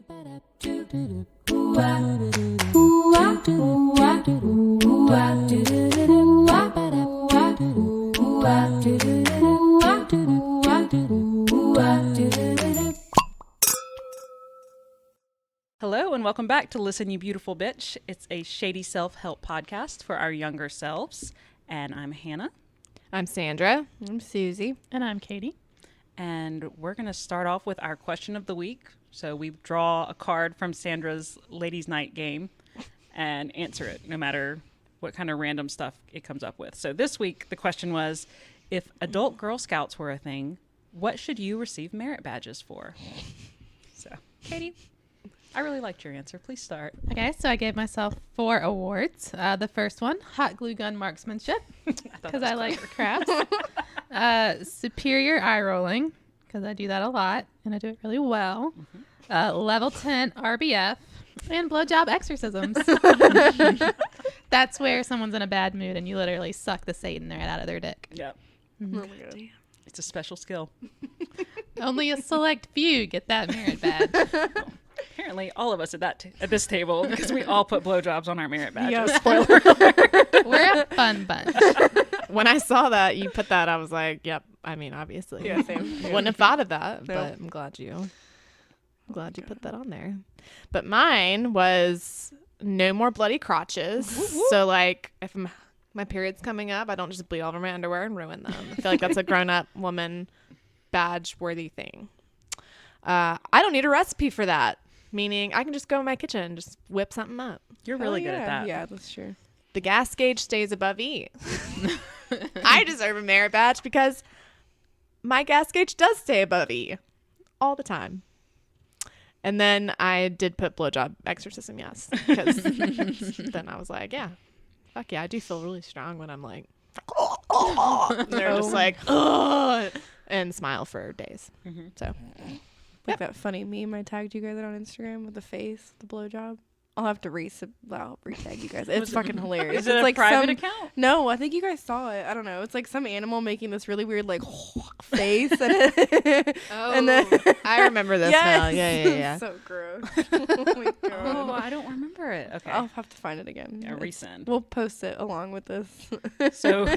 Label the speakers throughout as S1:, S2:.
S1: Hello and welcome back to Listen You Beautiful Bitch. It's a shady self-help podcast for our younger selves. And I'm Hannah.
S2: I'm Sandra.
S3: I'm Susie.
S4: And I'm Katy.
S1: And we're going to start off with our question of the week. So we draw a card from Sandra's Ladies' Night game and answer it, no matter what kind of random stuff it comes up with. So this week, the question was, if adult Girl Scouts were a thing, what should you receive merit badges for? So, Katy, I really liked your answer. Please start.
S4: Okay, so I gave myself 4 awards. The first one, hot glue gun marksmanship, because I like crafts. Superior eye rolling, because I do that a lot, and I do it really well. Level 10 RBF, and blowjob exorcisms. That's where someone's in a bad mood, and you literally suck the Satan right out of their dick.
S1: Yep.
S4: Mm-hmm.
S3: Oh my God.
S1: It's a special skill.
S4: Only a select few get that merit badge.
S1: Apparently, all of us at this table, because we all put blowjobs on our merit badges.
S3: Yep.
S1: Spoiler alert.
S4: We're a fun bunch.
S2: When I saw that you put that, I was like, yep. I mean, obviously.
S3: Yeah, same.
S2: Wouldn't have thought of that,
S3: No.
S2: but I'm glad you put that on there. But mine was no more bloody crotches. So like if my period's coming up, I don't just bleed all over my underwear and ruin them. I feel like that's a grown-up woman badge worthy thing. I don't need a recipe for that. Meaning I can just go in my kitchen and just whip something up.
S1: You're really good at that.
S3: Yeah, that's true.
S2: The gas gauge stays above E. I deserve a merit badge because my gas gauge does stay above E all the time. And then I did put blowjob exorcism, yes. Because then I was like, yeah, fuck yeah, I do feel really strong when I'm like, and they're just like, oh, and smile for days.
S1: Mm-hmm.
S2: So
S3: Like that funny meme I tagged you guys on Instagram with the face, the blowjob. I'll have to re-tag you guys. It's fucking hilarious.
S1: Is it
S3: it's
S1: a
S3: like
S1: private
S3: some,
S1: account?
S3: No, I think you guys saw it. I don't know. It's like some animal making this really weird like face, and then
S2: I remember this now. Yeah.
S3: So gross. Oh my God.
S1: Oh, I don't remember it. Okay.
S3: I'll have to find it again.
S1: Yeah, resend.
S3: We'll post it along with this.
S1: So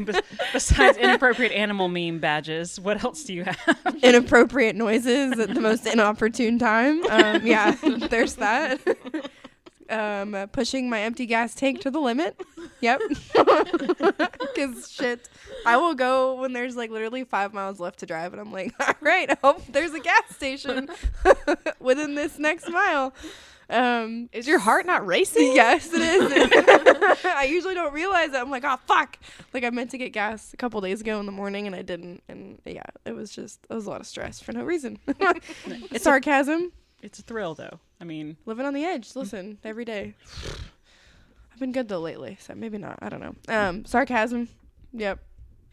S1: besides inappropriate animal meme badges, what else do you have?
S3: Inappropriate noises at the most inopportune time. Yeah, there's that. Pushing my empty gas tank to the limit. Yep. Because shit, I will go when there's like literally 5 miles left to drive, and I'm like, all right, I hope there's a gas station within this next mile.
S2: Is your heart not racing?
S3: Yes, it is. I usually don't realize it. I'm like, oh fuck! Like I meant to get gas a couple days ago in the morning, and I didn't. And yeah, it was a lot of stress for no reason. It's sarcasm.
S1: It's a thrill, though. I mean,
S3: Living on the edge. Listen, every day. I've been good though lately, so maybe not. I don't know. Sarcasm. Yep.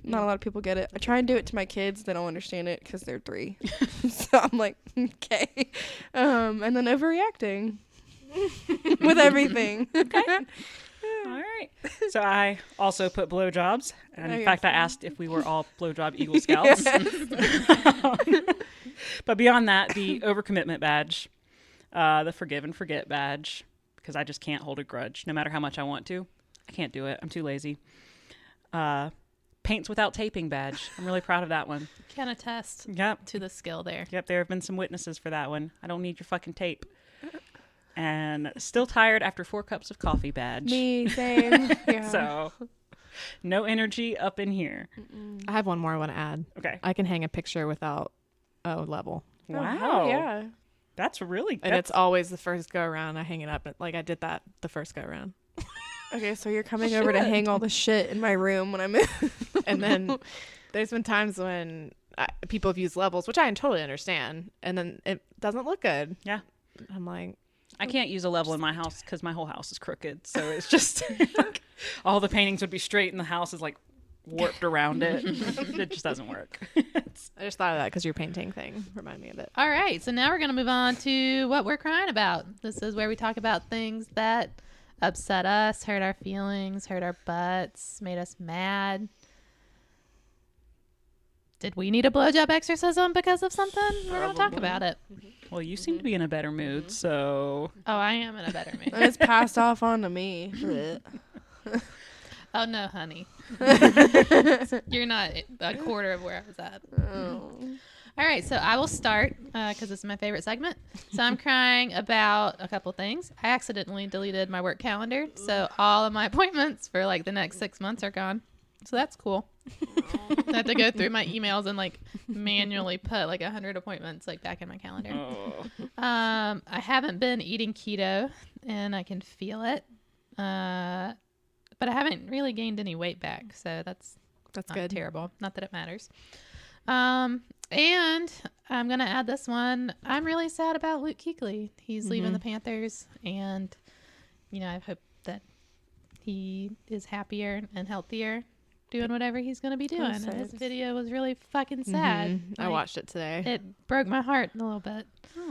S3: Not a lot of people get it. I try and do it to my kids. They don't understand it because they're 3. So I'm like, okay. And then overreacting with everything.
S1: okay. All right. So I also put blowjobs. And in fact, I asked if we were all blowjob Eagle Scouts. But beyond that, the overcommitment badge, the forgive and forget badge, because I just can't hold a grudge no matter how much I want to. I can't do it. I'm too lazy. Paints without taping badge. I'm really proud of that one.
S4: Can attest
S1: Yep.
S4: to the skill there.
S1: Yep. There have been some witnesses for that one. I don't need your fucking tape. And still tired after 4 cups of coffee badge.
S3: Me, same. Yeah.
S1: So no energy up in here.
S2: I have one more I want to add.
S1: Okay.
S2: I can hang a picture without a level.
S3: Oh,
S1: Wow.
S3: hell yeah.
S1: That's really
S2: And it's always the first go around. I hang it up. Like I did that the first go around.
S3: Okay, so you're coming over to hang all the shit in my room when I move.
S2: And then there's been times when people have used levels, which I totally understand. And then it doesn't look good.
S1: Yeah.
S2: I'm like,
S1: I can't use a level in my house because my whole house is crooked. So it's just all the paintings would be straight and the house is like warped around it. It just doesn't work.
S2: I just thought of that because your painting thing reminded me of it.
S4: All right, so now we're going to move on to what we're crying about. This is where we talk about things that upset us, hurt our feelings, hurt our butts, made us mad. did we need a blowjob exorcism because of something? We're going to talk about it.
S1: Well, you seem to be in a better mood, so
S4: Oh, I am in a better mood.
S3: And it's passed off on to me.
S4: Oh, no, honey. You're not a quarter of where I was at.
S3: Oh.
S4: All right, so I will start because it's my favorite segment. So I'm crying about a couple things. I accidentally deleted my work calendar, so all of my appointments for like the next 6 months are gone. So that's cool. I have to go through my emails and like manually put like 100 appointments like back in my calendar. I haven't been eating keto, and I can feel it. But I haven't really gained any weight back, so that's not
S2: good.
S4: terrible. Not that it matters. And I'm going to add this one. I'm really sad about Luke Kuechly. He's leaving the Panthers, and, you know, I hope that he is happier and healthier doing whatever he's going to be doing. And his video was really fucking sad.
S2: I watched it today.
S4: It broke my heart a little bit.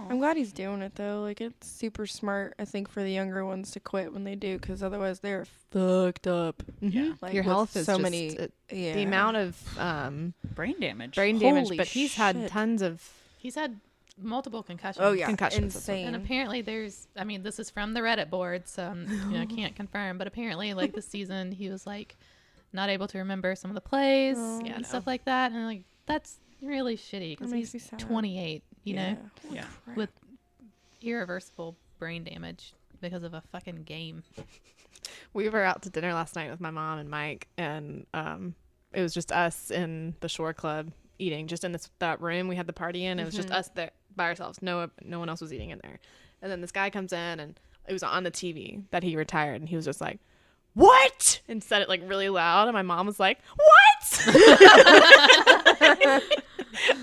S3: I'm glad he's doing it though. Like it's super smart, I think, for the younger ones to quit when they do, because otherwise they're fucked up.
S1: Yeah.
S3: Like
S2: Your
S3: with
S2: health is
S3: so
S2: just,
S3: many.
S2: the amount of
S1: brain damage.
S2: brain damage,
S3: Holy
S2: but he's had
S3: shit.
S2: tons of
S4: He's had multiple concussions.
S3: Oh yeah,
S2: concussions.
S3: insane.
S4: And apparently there's, I mean, this is from the Reddit board, so I can't confirm, but apparently like this season he was like not able to remember some of the plays and stuff like that. And like, that's really shitty because
S3: makes
S4: he's
S3: me sad.
S4: 28, you know,
S1: Yeah.
S4: with irreversible brain damage because of a fucking game.
S2: We were out to dinner last night with my mom and Mike, and it was just us in the Shore Club eating, just in that room we had the party in. It was just us there by ourselves. No one else was eating in there. And then this guy comes in, and it was on the TV that he retired, and he was just like, "What?" and said it like really loud, and my mom was like, "What?"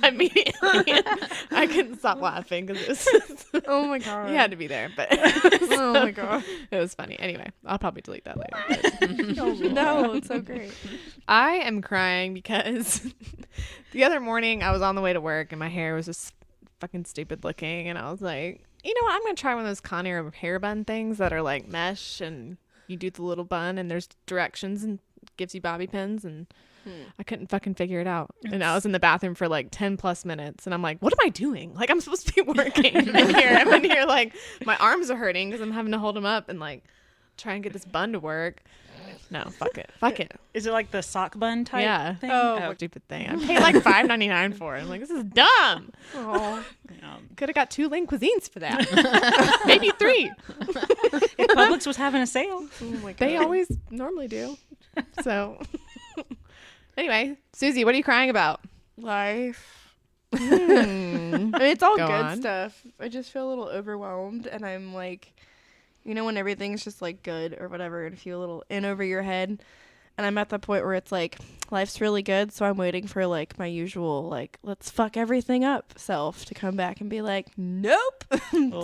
S2: Immediately, I couldn't stop laughing because it was
S3: Oh my god.
S2: he had to be there, but
S3: Oh my god.
S2: it was funny. Anyway, I'll probably delete that later.
S3: No, it's so great.
S2: I am crying because the other morning I was on the way to work and my hair was just fucking stupid looking, and I was like, you know what, I'm gonna try one of those Conair hair bun things that are like mesh, and you do the little bun and there's directions and gives you bobby pins, and I couldn't fucking figure it out. And I was in the bathroom for like 10 plus minutes, and I'm like, what am I doing? Like, I'm supposed to be working in here. I'm in here like my arms are hurting because I'm having to hold them up and like try and get this bun to work. No, fuck it.
S1: Is it like the sock bun type
S2: Yeah.
S1: thing?
S2: Oh, stupid thing. I paid like $5.99 for it. I'm like, this is dumb.
S3: Oh.
S2: Could have got 2 lean cuisines for that. Maybe 3.
S1: If Publix was having a sale.
S3: Oh my god.
S2: They always normally do. So anyway, Susie, what are you crying about?
S3: Life. I mean, it's all
S2: Go
S3: good
S2: on.
S3: stuff. I just feel a little overwhelmed, and I'm like, you know, when everything's just like good or whatever, and feel a little in over your head. And I'm at the point where it's like, life's really good, so I'm waiting for like my usual like, let's fuck everything up self to come back and be like, nope.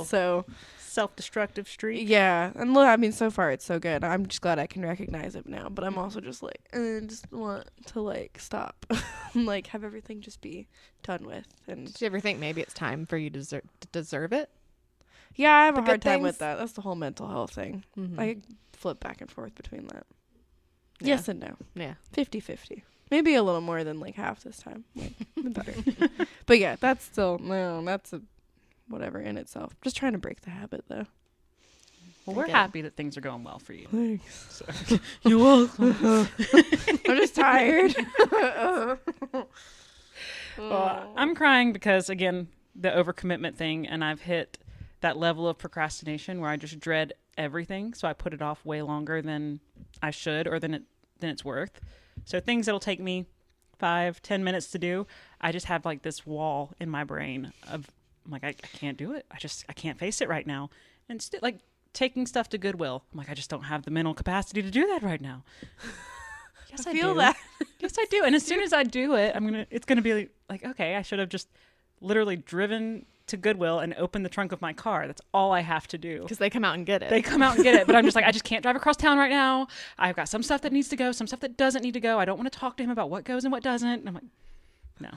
S3: So
S1: Self-destructive streak.
S3: yeah, and look, I mean, so far it's so good. I'm just glad I can recognize it now, but I'm also just like, just want to like stop, and, like have everything just be done with. And
S2: Did you ever think maybe it's time for you to deserve it?
S3: yeah, I have
S2: The
S3: a
S2: good
S3: hard time
S2: things?
S3: with that. That's the whole mental health thing.
S2: Mm-hmm.
S3: I flip back and forth between that.
S2: Yeah.
S3: Yes and no.
S2: Yeah.
S3: 50-50. Maybe a little more than like half this time. Like, better. But yeah, that's still, no, that's a whatever in itself. Just trying to break the habit though.
S1: Well, we're
S2: Okay.
S1: happy that things are going well for you.
S3: Thanks.
S1: So. You're welcome.
S3: I'm just tired.
S1: Well, I'm crying because, again, the overcommitment thing, and I've hit that level of procrastination where I just dread everything, so I put it off way longer than I should or than it's worth. So things that'll take me 5-10 minutes to do, I just have like this wall in my brain of I'm like I can't do it. I can't face it right now. And like taking stuff to Goodwill, I'm like I just don't have the mental capacity to do that right now. Yes, I
S3: feel
S1: do.
S3: that.
S1: Yes, I do. And as soon as I do it, it's gonna be like, okay, I should have just literally driven to Goodwill and opened the trunk of my car. That's all I have to do.
S2: Because they come out and get it.
S1: They come out and get it, but I'm just like, I just can't drive across town right now. I've got some stuff that needs to go, some stuff that doesn't need to go. I don't want to talk to him about what goes and what doesn't. And I'm like, no.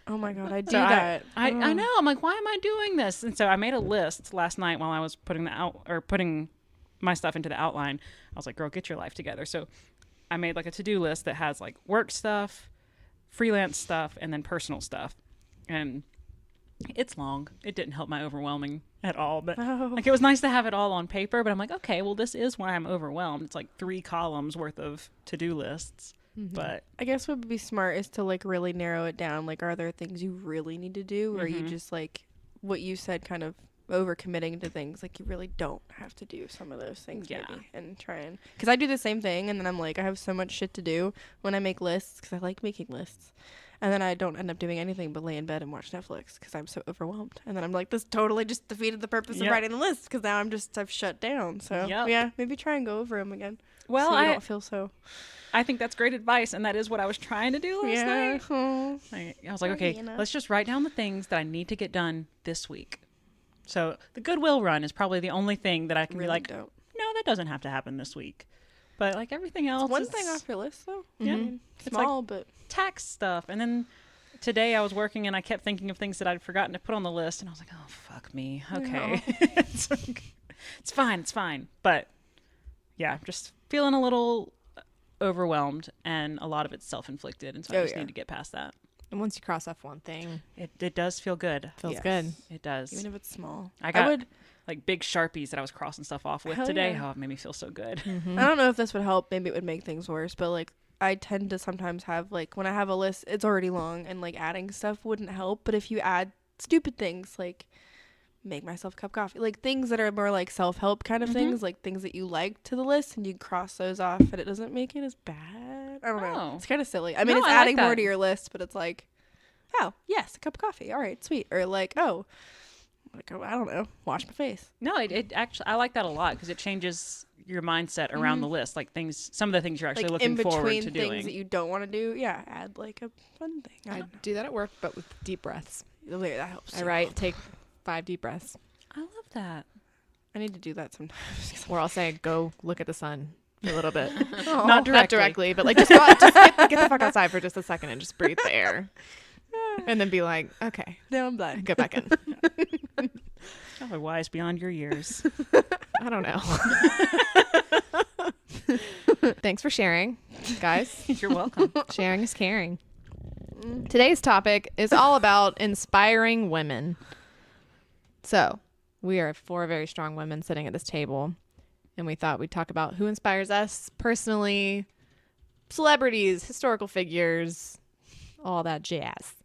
S3: Oh my god, I do
S1: So
S3: that.
S1: I know. I'm like, why am I doing this? And so I made a list last night while I was putting my stuff into the outline. I was like, girl, get your life together. So I made like a to-do list that has like work stuff, freelance stuff and then personal stuff. And it's long. It didn't help my overwhelming at all. But like, it was nice to have it all on paper. But I'm like, okay, well, this is why I'm overwhelmed. It's like 3 columns worth of to-do lists. But
S3: I guess what would be smart is to like really narrow it down. Like, are there things you really need to do, or are you just like what you said, kind of overcommitting to things? Like, you really don't have to do some of those things, maybe, and try and, because I do the same thing, and then I'm like, I have so much shit to do when I make lists, because I like making lists, and then I don't end up doing anything but lay in bed and watch Netflix because I'm so overwhelmed, and then I'm like, this totally just defeated the purpose of writing the list, because now I've shut down. So yeah, maybe try and go over them again.
S1: Well,
S3: so you don't feel so.
S1: I think that's great advice, and that is what I was trying to do last night.
S3: Oh.
S1: I was like, okay, let's just write down the things that I need to get done this week. So the Goodwill run is probably the only thing that I can be like, no, that doesn't have to happen this week. But like everything else,
S3: it's one thing off your list, though.
S1: Yeah,
S3: I mean,
S1: it's
S3: small,
S1: like
S3: but
S1: tax stuff. And then today I was working, and I kept thinking of things that I'd forgotten to put on the list, and I was like, oh, fuck me. Okay, it's fine. But yeah, I'm just feeling a little overwhelmed, and a lot of it's self-inflicted, and so I just need to get past that.
S2: And once you cross off one thing,
S1: it does feel good.
S2: Feels good.
S1: It does.
S3: Even if it's small.
S1: I got like big Sharpies that I was crossing stuff off with today.
S3: Yeah.
S1: Oh, it made me feel so good.
S3: I don't know if this would help. Maybe it would make things worse, but like, I tend to sometimes have, like, when I have a list, it's already long, and like adding stuff wouldn't help. But if you add stupid things like make myself a cup of coffee, like things that are more like self-help kind of things, like things that you like to the list, and you cross those off, and it doesn't make it as bad. I don't know. It's kind of silly. I mean, it's adding more to your list, but it's like, oh yes, a cup of coffee. All right, sweet. Or like, oh, like, I don't know, wash my face.
S1: No, it actually, I like that a lot, because it changes your mindset around the list. Like some of the things you're actually
S3: like
S1: looking forward to
S3: in between things
S1: doing
S3: that you don't want to do. Yeah, add like a fun thing.
S2: I do that at work, but with deep breaths.
S3: That helps.
S2: I write, take 5 deep breaths.
S1: I love that.
S3: I need to do that sometimes.
S2: Or I'll say, go look at the sun for a little bit.
S1: Not directly,
S2: but like just go out, just get the fuck outside for just a second and just breathe the air. And then be like, okay,
S3: Now I'm done.
S2: go back in.
S1: Y'all are wise beyond your years.
S2: I don't know. Thanks for sharing, guys.
S1: You're welcome.
S2: Sharing is caring. Today's topic is all about inspiring women. So, we are 4 very strong women sitting at this table, and we thought we'd talk about who inspires us personally, celebrities, historical figures, all that jazz.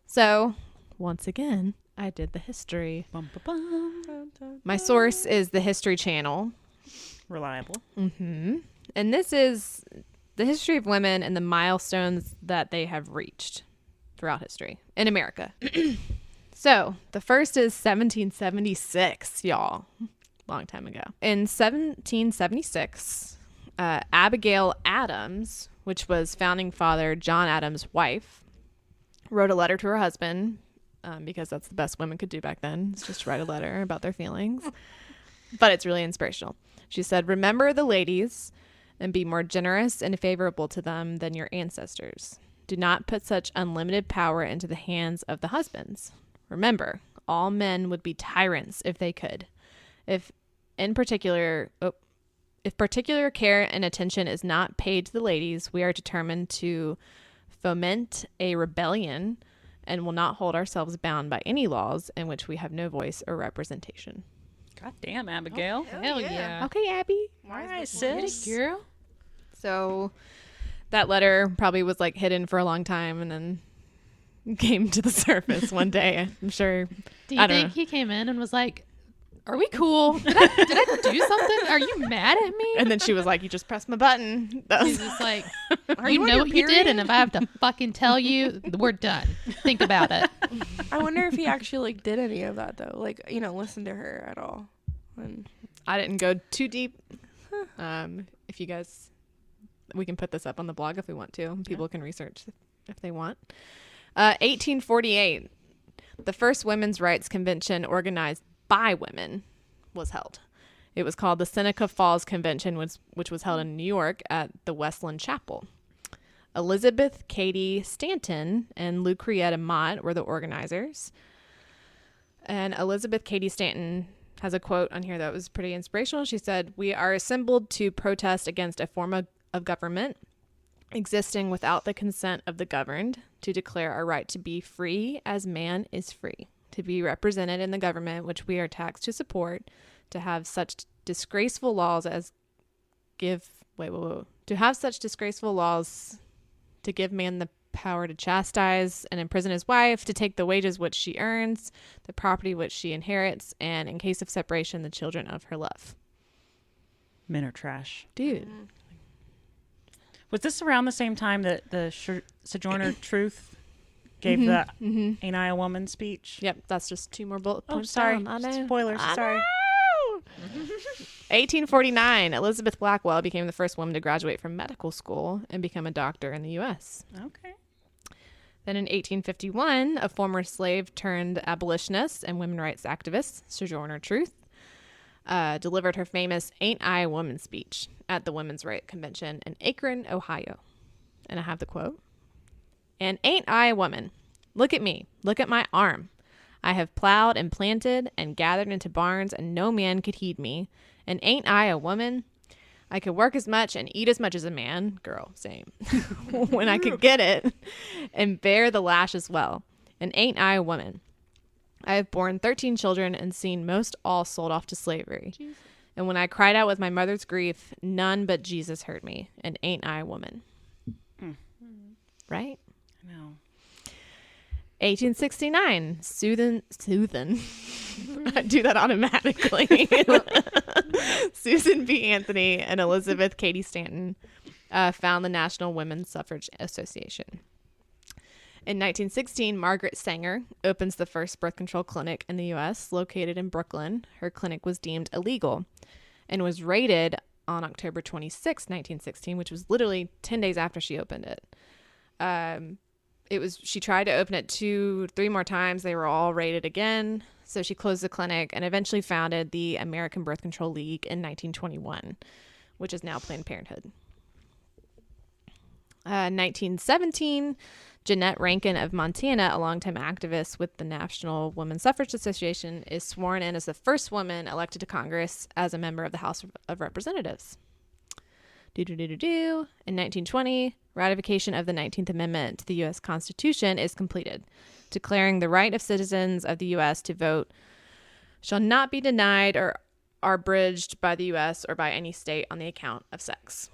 S2: So, once again, I did the history.
S1: Bum, bum, bum.
S2: My source is the History Channel.
S1: Reliable.
S2: And this is the history of women and the milestones that they have reached throughout history in America. So the first is 1776, y'all. Long time ago. In 1776, Abigail Adams, which was founding father John Adams' wife, wrote a letter to her husband, because that's the best women could do back then, is just write a letter about their feelings. But it's really inspirational. She said, "Remember the ladies and be more generous and favorable to them than your ancestors. Do not put such unlimited power into the hands of the husbands. Remember, all men would be tyrants if they could. If particular care and attention is not paid to the ladies, we are determined to foment a rebellion and will not hold ourselves bound by any laws in which we have no voice or representation."
S1: God damn, Abigail.
S4: Hell yeah.
S2: Okay, Abby.
S1: All right, sis.
S4: Girl.
S2: So that letter probably was like hidden for a long time and then came to the surface one day. I'm sure.
S4: Do you think he came in and was like, "Are we cool? Did I do something? Are you mad at me?"
S2: And then she was like, "You just pressed my button."
S4: He's just like, "You know what you did, and if I have to fucking tell you, we're done. Think about it."
S3: I wonder if he actually like did any of that though. Like, you know, listen to her at all. And
S2: I didn't go too deep. If you guys, we can put this up on the blog if we want to. People can research if they want. 1848, the first women's rights convention organized by women was held. It was called the Seneca Falls Convention, which was held in New York at the Westland Chapel. Elizabeth Cady Stanton and Lucretia Mott were the organizers. And Elizabeth Cady Stanton has a quote on here that was pretty inspirational. She said, "We are assembled to protest against a form of government existing without the consent of the governed, to declare our right to be free as man is free, to be represented in the government which we are taxed to support, to have such disgraceful laws as to have such disgraceful laws to give man the power to chastise and imprison his wife, to take the wages which she earns, the property which she inherits, and in case of separation, the children of her love.
S1: Men are trash.
S2: Dude.
S1: Was this around the same time that the Sojourner Truth gave the Ain't I a Woman speech?
S2: Yep, that's just 2 more bullet
S1: Oh,
S2: points.
S1: sorry.
S2: down. I know.
S1: Spoilers.
S2: I
S1: Sorry.
S2: know. 1849, Elizabeth Blackwell became the first woman to graduate from medical school and become a doctor in the U.S.
S1: Okay.
S2: Then in 1851, a former slave turned abolitionist and women's rights activist, Sojourner Truth, delivered her famous Ain't I a Woman speech at the Women's Rights Convention in Akron, Ohio. And I have the quote. And ain't I a woman? Look at me. Look at my arm. I have plowed and planted and gathered into barns, and no man could heed me. And ain't I a woman? I could work as much and eat as much as a man. Girl, same. When I could get it, and bear the lash as well. And ain't I a woman? I have borne 13 children and seen most all sold off to slavery. Jesus. And when I cried out with my mother's grief, none but Jesus heard me. And ain't I a woman? Right?
S1: No.
S2: 1869, Susan. I do that automatically. Susan B. Anthony and Elizabeth Katy Stanton found the National Women's Suffrage Association. In 1916, Margaret Sanger opens the first birth control clinic in the U.S., located in Brooklyn. Her clinic was deemed illegal and was raided on October 26, 1916, which was literally 10 days after she opened it. She tried to open it 2-3 more times. They were all raided again. So she closed the clinic and eventually founded the American Birth Control League in 1921, which is now Planned Parenthood. 1917, Jeanette Rankin of Montana, a longtime activist with the National Women's Suffrage Association, is sworn in as the first woman elected to Congress as a member of the House of Representatives. In 1920, ratification of the 19th Amendment to the U.S. Constitution is completed, declaring the right of citizens of the U.S. to vote shall not be denied or are abridged by the U.S. or by any state on the account of sex.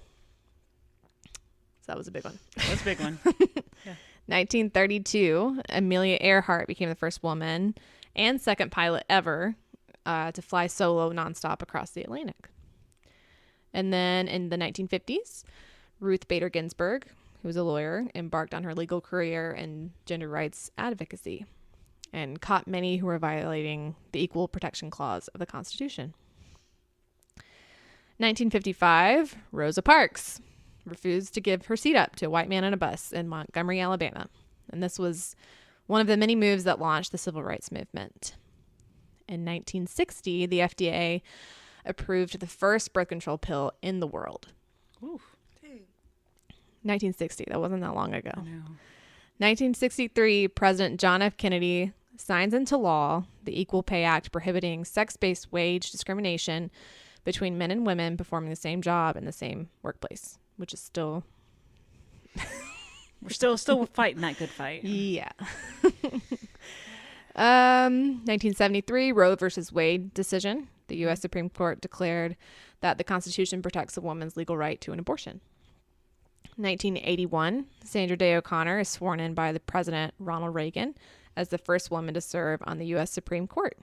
S2: So that was a big one.
S1: That's a big one. Yeah.
S2: 1932, Amelia Earhart became the first woman and second pilot ever to fly solo nonstop across the Atlantic. And then in the 1950s, Ruth Bader Ginsburg, who was a lawyer, embarked on her legal career in gender rights advocacy and caught many who were violating the Equal Protection Clause of the Constitution. 1955, Rosa Parks refused to give her seat up to a white man on a bus in Montgomery, Alabama. And this was one of the many moves that launched the civil rights movement. In 1960, the FDA approved the first birth control pill in the world.
S1: Ooh.
S2: 1960. That wasn't that long ago.
S1: I know.
S2: 1963, President John F. Kennedy signs into law the Equal Pay Act prohibiting sex-based wage discrimination between men and women performing the same job in the same workplace, which is still...
S1: We're still fighting that good fight.
S2: Yeah. 1973, Roe versus Wade decision. The U.S. Supreme Court declared that the Constitution protects a woman's legal right to an abortion. 1981, Sandra Day O'Connor is sworn in by the President Ronald Reagan as the first woman to serve on the U.S. Supreme Court.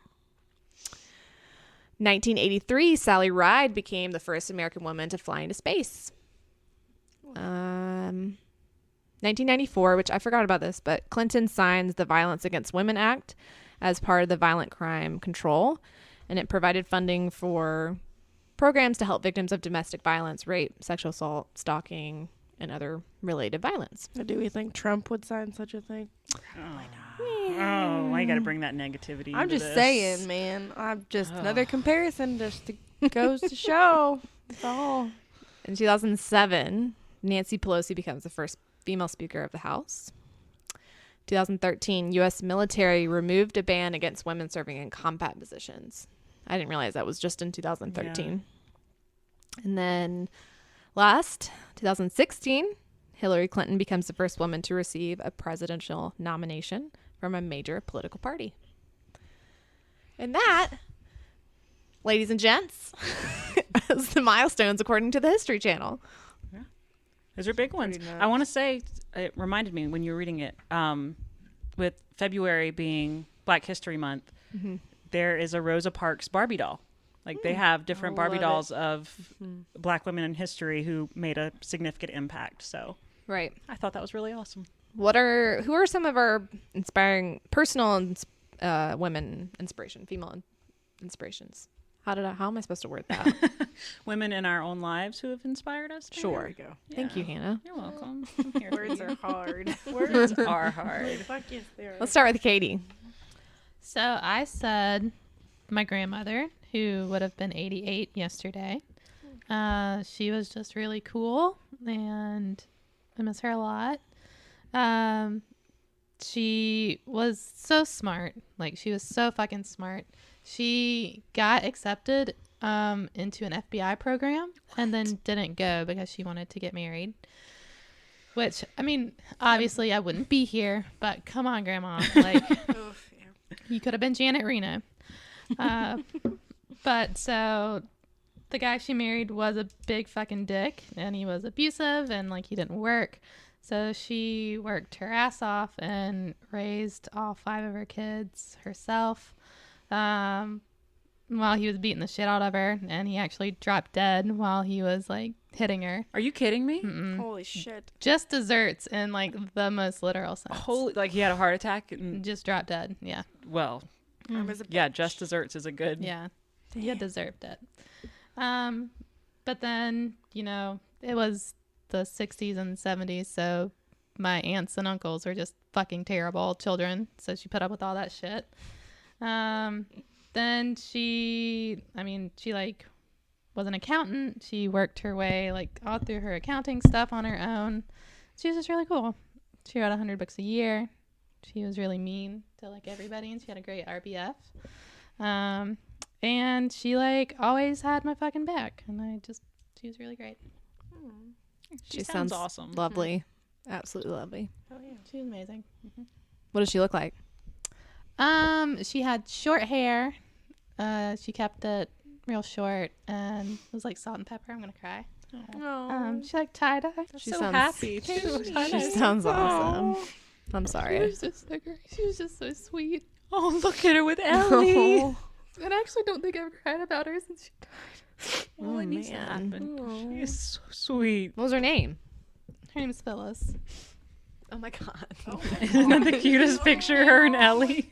S2: 1983, Sally Ride became the first American woman to fly into space. 1994, which I forgot about this, but Clinton signs the Violence Against Women Act as part of the Violent Crime Control, and it provided funding for programs to help victims of domestic violence, rape, sexual assault, stalking, and other related violence.
S3: Do we think Trump would sign such a thing?
S1: Oh, why you got to bring that negativity
S3: I'm
S1: into
S3: just
S1: this?
S3: saying, man. I'm just another comparison just goes to show. That's all.
S2: In 2007, Nancy Pelosi becomes the first female Speaker of the House. 2013, U.S. military removed a ban against women serving in combat positions. I didn't realize that was just in 2013. Yeah. And then 2016, Hillary Clinton becomes the first woman to receive a presidential nomination from a major political party. And that, ladies and gents, is the milestones according to the History Channel.
S1: Those are big ones.
S3: Pretty nuts.
S1: I want to say, it reminded me when you were reading it, with February being Black History Month, there is a Rosa Parks Barbie doll. Like they have different Barbie
S3: love
S1: dolls of Black women in history who made a significant impact. So
S2: Right.
S1: I thought that was really awesome.
S2: Who are some of our inspiring personal women female inspirations? How am I supposed to word that?
S1: Women in our own lives who have inspired us. maybe?
S2: Sure.
S3: There we go.
S2: Thank you,
S1: Yeah.
S2: Hannah.
S1: You're welcome. I'm here for
S3: Words
S1: you.
S3: are hard.
S1: Words are hard.
S3: Fuck yes, they are.
S2: Let's start with Katy.
S4: So I said my grandmother, who would have been 88 yesterday. She was just really cool, and I miss her a lot. She was so smart. Like, she was so fucking smart. She got accepted into an FBI program and then didn't go because she wanted to get married. Which, I mean, obviously I wouldn't be here, but come on, Grandma. Like,
S3: Oof, yeah.
S4: you could have been Janet Reno. But so the guy she married was a big fucking dick, and he was abusive, and like he didn't work. So she worked her ass off and raised all 5 of her kids herself. While he was beating the shit out of her, and he actually dropped dead while he was like hitting her.
S1: Are you kidding me?
S3: Holy shit.
S4: Just desserts in like the most literal sense.
S1: Holy, like he had a heart attack and
S4: Just dropped dead. Yeah.
S1: well,
S3: Karma is a
S1: yeah,
S3: bitch.
S1: just desserts is a good.
S4: Yeah. You deserved it. But then, you know, it was the 60s and 70s, so my aunts and uncles were just fucking terrible children, so she put up with all that shit. Then she like was an accountant. She worked her way like all through her accounting stuff on her own. She was just really cool. She wrote 100 books a year. She was really mean to like everybody, and she had a great RBF. And she like always had my fucking back, and she was really great.
S1: She
S2: sounds
S1: sounds awesome.
S2: Lovely. Absolutely lovely.
S3: Oh, yeah.
S4: She was amazing.
S2: What does she look like?
S4: She had short hair. She kept it real short, and it was like salt and pepper. I'm gonna cry. She liked tie dye.
S2: She
S1: so
S2: sounds
S1: happy too.
S2: She sounds awesome. I'm
S4: She
S2: sorry.
S4: was just so great. She was just so sweet.
S1: Oh, look at her with Ellie.
S4: And I actually don't think I've cried about her since she died.
S1: Well, it needs to
S2: man.
S1: happen. She is so sweet.
S2: What was her name?
S4: Her name's Phyllis.
S2: Oh my god.
S1: Isn't that the cutest picture? Her and Ellie.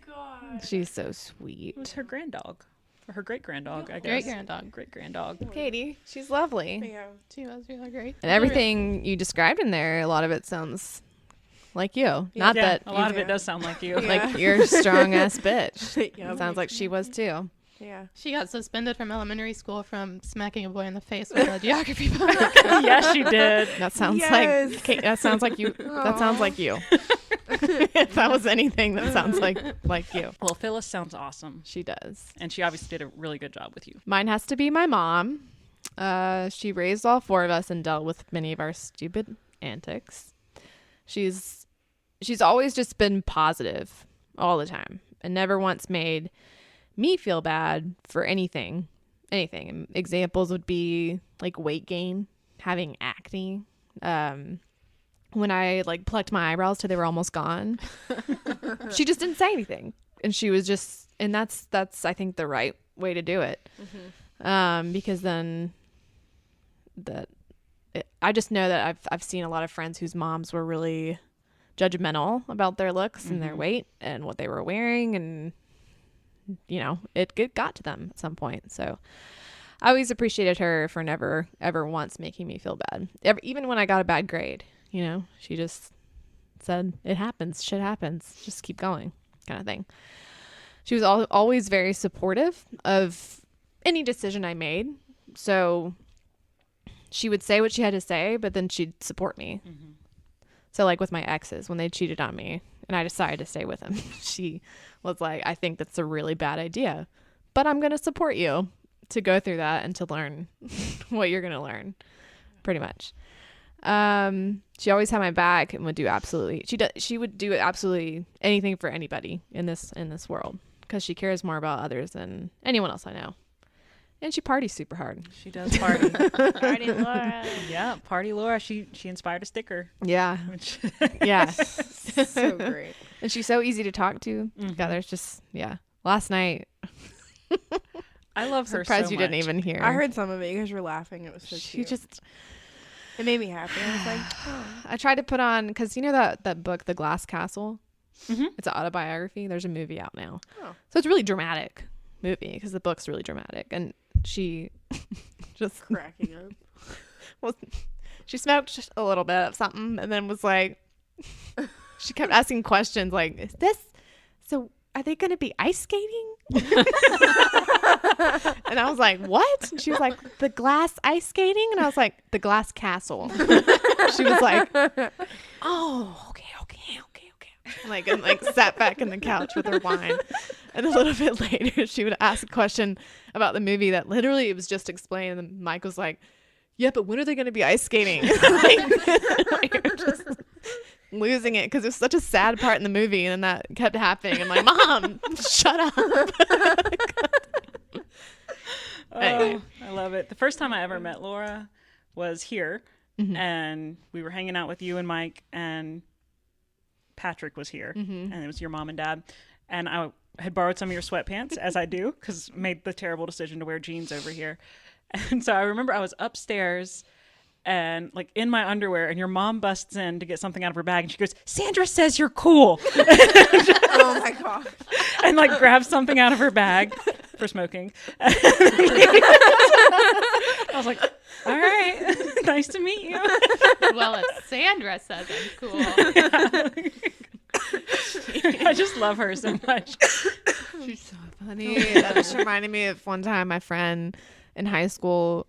S2: She's so
S1: It was
S2: sweet.
S1: her granddog, or her great granddog, I guess.
S4: Great granddog.
S1: Great granddog.
S2: Katy, she's lovely.
S3: Yeah.
S4: She was really great.
S2: And everything you described in there, a lot of it sounds like you. Not
S1: Yeah,
S2: that
S1: a lot of
S3: Yeah.
S1: it does sound like you.
S3: Yeah.
S2: like you're a strong ass bitch.
S3: Yep.
S2: Sounds like she was too.
S3: Yeah.
S4: She got suspended from elementary school from smacking a boy in the face with a geography book.
S1: Yes, she did.
S2: That sounds
S3: Yes.
S2: like Kate, that sounds like you. That sounds like you. If that was anything, that sounds like you.
S1: Well, Phyllis sounds awesome,
S2: She does.
S1: and she obviously did a really good job with you.
S2: Mine has to be my mom. She raised all 4 of us and dealt with many of our stupid antics. She's always just been positive all the time and never once made me feel bad for anything. And examples would be like weight gain, having acne. When I like plucked my eyebrows till they were almost gone, she just didn't say anything, and she was just, and that's I think the right way to do it, because then I just know that I've seen a lot of friends whose moms were really judgmental about their looks and their weight and what they were wearing, and you know it got to them at some point. So I always appreciated her for never ever once making me feel bad, even when I got a bad grade. You know, she just said, it happens, shit happens, just keep going, kind of thing. She was always very supportive of any decision I made. So she would say what she had to say, but then she'd support me. So like with my exes, when they cheated on me and I decided to stay with them, she was like, I think that's a really bad idea, but I'm going to support you to go through that and to learn what you're going to learn, pretty much. She always had my back and would do absolutely. She would do absolutely anything for anybody in this world because she cares more about others than anyone else I know. And she parties super hard.
S1: She does party.
S2: Party Laura.
S1: Yeah, Party Laura. She inspired a sticker.
S2: Yeah.
S1: Which
S2: Yeah.
S3: So great.
S2: And she's so easy to talk to. Yeah, there's just, last night.
S1: I love her
S2: Surprised
S1: so
S2: you
S1: much.
S2: didn't even hear.
S3: I heard some of it. You guys were laughing. It was so
S2: She
S3: cute.
S2: just,
S3: It made me happy. I was like, oh.
S2: I tried to put on, because you know that book, The Glass Castle?
S1: Mhm.
S2: It's an autobiography. There's a movie out now.
S3: Oh.
S2: So it's a really dramatic movie because the book's really dramatic. And she just
S3: cracking up.
S2: she smoked just a little bit of something and then was like, she kept asking questions like, is this, so are they going to be ice skating? And I was like, what? And she was like, the glass ice skating? And I was like, the glass castle. She was like, oh, okay. And sat back in the couch with her wine. And a little bit later, she would ask a question about the movie that literally it was just explained. And Mike was like, yeah, but when are they going to be ice skating? Just losing it because it was such a sad part in the movie. And then that kept happening. I'm like, Mom, shut up. Anyway.
S1: I love it. The first time I ever met Laura was here, and we were hanging out with you and Mike, and Patrick was here, and it was your mom and dad, and I had borrowed some of your sweatpants, as I do, because made the terrible decision to wear jeans over here. And so I remember I was upstairs and like in my underwear, and your mom busts in to get something out of her bag, and she goes, "Sandra says you're cool."
S3: Oh my god.
S1: And like grabs something out of her bag for smoking. I was like, all right, nice to meet you.
S4: Well, if Sandra says I'm cool.
S1: I just love her so much.
S2: She's so funny. That just reminded me of one time my friend in high school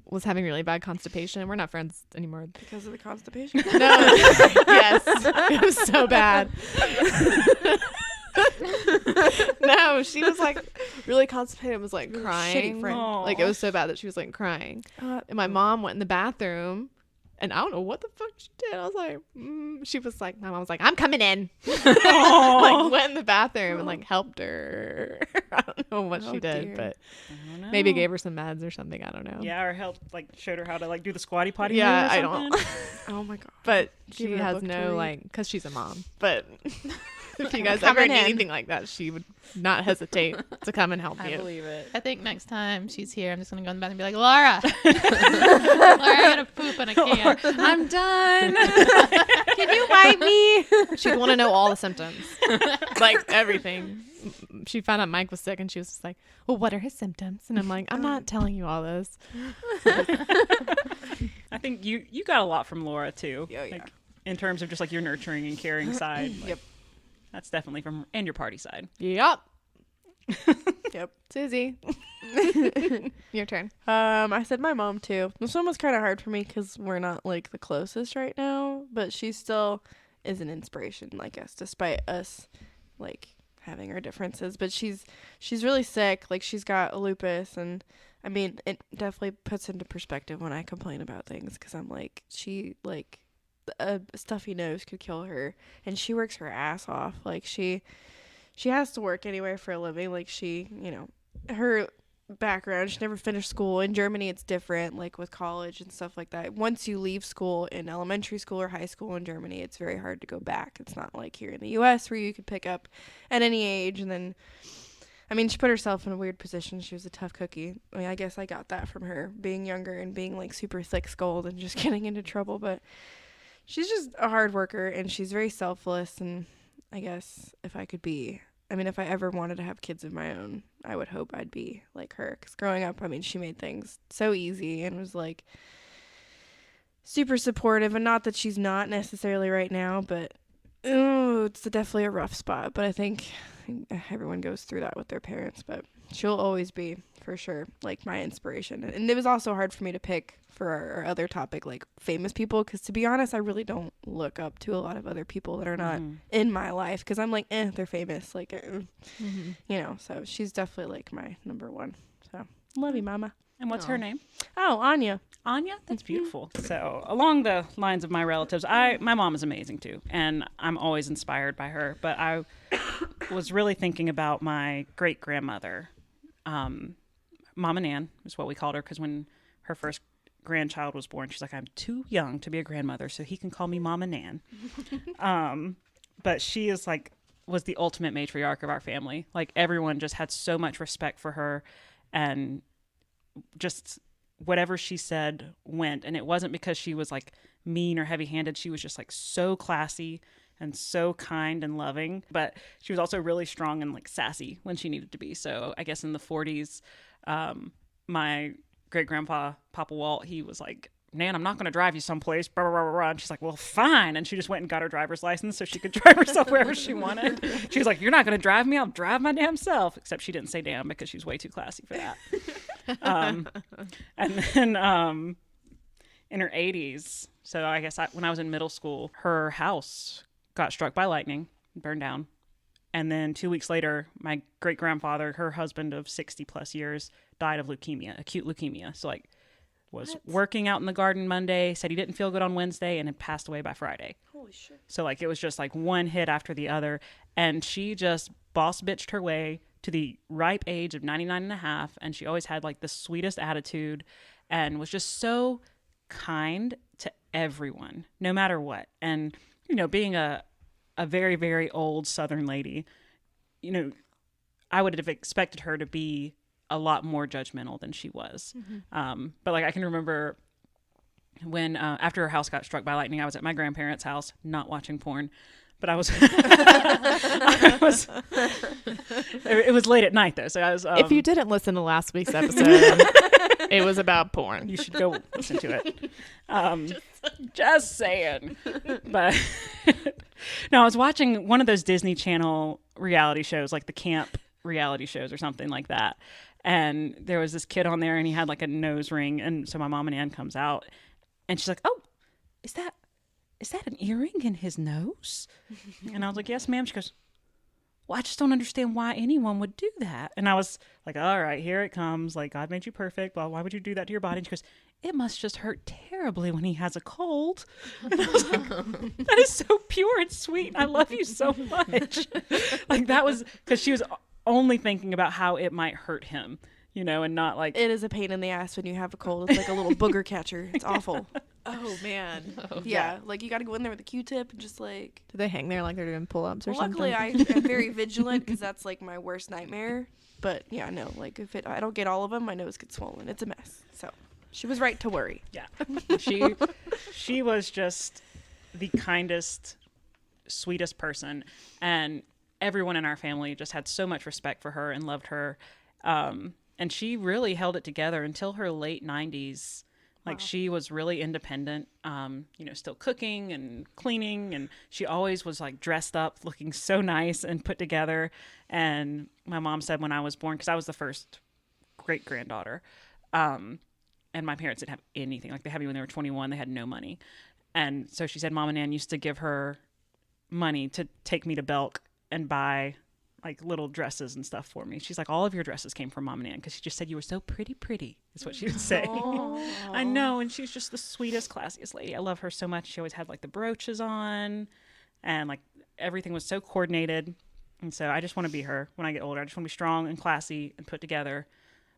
S2: was having really bad constipation. We're not friends anymore.
S3: Because of the constipation?
S2: No. Yes. It was so bad. No, she was like really constipated and was like crying.
S3: Shitty friend.
S2: Like it was so bad that she was like crying. And my mom went in the bathroom and I don't know what the fuck she did. I was like, she was like, my mom was like, I'm coming in. Like went in the bathroom and like helped her. I don't know what she did,
S3: dear.
S2: but maybe gave her some meds or something. I don't know.
S1: Yeah, or helped, like, showed her how to like do the squatty potty.
S2: Yeah,
S1: move or
S2: I
S1: something.
S2: don't.
S3: Oh my god.
S2: But
S3: Give
S2: she
S3: her a
S2: has
S3: book to
S2: no
S3: read.
S2: like, because she's a mom. But if you guys
S3: Coming
S2: ever need
S3: in.
S2: anything like that, she would not hesitate to come and help
S1: I
S2: you.
S1: believe it.
S4: I think next time she's here, I'm just going to go in the bathroom and be like, Laura. Laura, I got to poop and I can't.
S1: I'm done.
S2: Can you wipe me? She'd want to know all the symptoms, like everything. She found out Mike was sick, and she was just like, "Well, what are his symptoms?" And I'm like, "I'm not telling you all this."
S1: I think you got a lot from Laura too.
S3: Oh, yeah.
S1: Like, in terms of just like your nurturing and caring side. Like,
S3: Yep.
S1: That's definitely from, and your party side.
S2: Yep.
S3: Yep.
S2: Susie, your turn.
S3: I said my mom too. This one was kind of hard for me because we're not like the closest right now, but she still is an inspiration, I guess, despite us like having our differences. But she's really sick. Like she's got lupus, and I mean it definitely puts into perspective when I complain about things because I'm like she like a stuffy nose could kill her, and she works her ass off. Like she has to work anyway for a living. Like she, you know, her background, she never finished school. In Germany it's different, like with college and stuff like that. Once you leave school in elementary school or high school in Germany, it's very hard to go back. It's not like here in the US where you could pick up at any age. And then I mean, she put herself in a weird position. She was a tough cookie. I mean, I guess I got that from her being younger and being like super thick-skulled and just getting into trouble. But she's just a hard worker, and she's very selfless. And I guess if I ever wanted to have kids of my own, I would hope I'd be like her. Because growing up, I mean, she made things so easy and was like super supportive. And not that she's not necessarily right now, but it's definitely a rough spot. But I think everyone goes through that with their parents. But she'll always be, for sure, like my inspiration. And it was also hard for me to pick for our other topic, like famous people, because to be honest, I really don't look up to a lot of other people that are not in my life, because I'm like, they're famous, like, you know. So she's definitely like my number one. So love you, mama.
S1: And what's her name?
S3: Oh, Anya.
S1: Anya, that's beautiful. So along the lines of my relatives, my mom is amazing too, and I'm always inspired by her. But I was really thinking about my great grandmother, Mama Nan is what we called her, because when her first grandchild was born, she's like, I'm too young to be a grandmother, so he can call me Mama Nan. But she is like was the ultimate matriarch of our family. Like everyone just had so much respect for her, and just whatever she said went. And it wasn't because she was like mean or heavy-handed. She was just like so classy and so kind and loving, but she was also really strong and like sassy when she needed to be. So I guess in the 40s, my great grandpa, Papa Walt, he was like, Nan, I'm not going to drive you someplace, blah, blah, blah, blah. And she's like, well, fine. And she just went and got her driver's license so she could drive herself wherever she wanted. She was like, you're not going to drive me. I'll drive my damn self. Except she didn't say damn because she's way too classy for that. And then in her 80s, so I guess when I was in middle school, her house got struck by lightning, burned down. And then 2 weeks later, my great grandfather, her husband of 60 plus years, died of leukemia, acute leukemia. So like, was working out in the garden Monday, said he didn't feel good on Wednesday, and had passed away by Friday.
S3: Holy shit.
S1: So like it was just like one hit after the other, and she just boss bitched her way to the ripe age of 99 and a half, and she always had like the sweetest attitude and was just so kind to everyone, no matter what. And you know, being a very, very old Southern lady, you know, I would have expected her to be a lot more judgmental than she was. But like I can remember when after her house got struck by lightning, I was at my grandparents' house not watching porn, but I was, it was late at night though, so I was
S2: If you didn't listen to last week's episode, it was about porn.
S1: you should go listen to it. Just saying. But no, I was watching one of those Disney Channel reality shows, like the camp reality shows or something like that. And there was this kid on there, and he had like a nose ring. And so my mom and Ann comes out, and she's like, "Oh, is that an earring in his nose?" And I was like, "Yes, ma'am." She goes, "Well, I just don't understand why anyone would do that." And I was like, "All right, here it comes. Like, God made you perfect. Well, why would you do that to your body?" And she goes, "It must just hurt terribly when he has a cold." And I was like, "That is so pure and sweet. I love you so much." Like that was because she was only thinking about how it might hurt him, you know, and not like
S3: It is a pain in the ass when you have a cold. It's like a little booger catcher. It's awful.
S2: Oh, man.
S3: Yeah, like you got to go in there with a Q-tip and just like.
S2: Do they hang there like they're doing pull-ups or
S3: Well,
S2: something?
S3: luckily, I am very vigilant because that's like my worst nightmare. But yeah, no, like if I don't get all of them, my nose gets swollen. It's a mess. So she was right to worry.
S1: Yeah. She was just the kindest, sweetest person, and everyone in our family just had so much respect for her and loved her. And she really held it together until her late 90s. Like she was really independent, you know, still cooking and cleaning. And she always was like dressed up, looking so nice and put together. And my mom said when I was born, because I was the first great granddaughter, and my parents didn't have anything. Like they had me when they were 21. They had no money. And so she said Mom and Ann used to give her money to take me to Belk and buy like little dresses and stuff for me. She's like, all of your dresses came from Mom and Ann because she just said you were so pretty is what she would say. I know. And she's just the sweetest, classiest lady. I love her so much. She always had like the brooches on, and like everything was so coordinated. And so I just want to be her when I get older. I just want to be strong and classy and put together.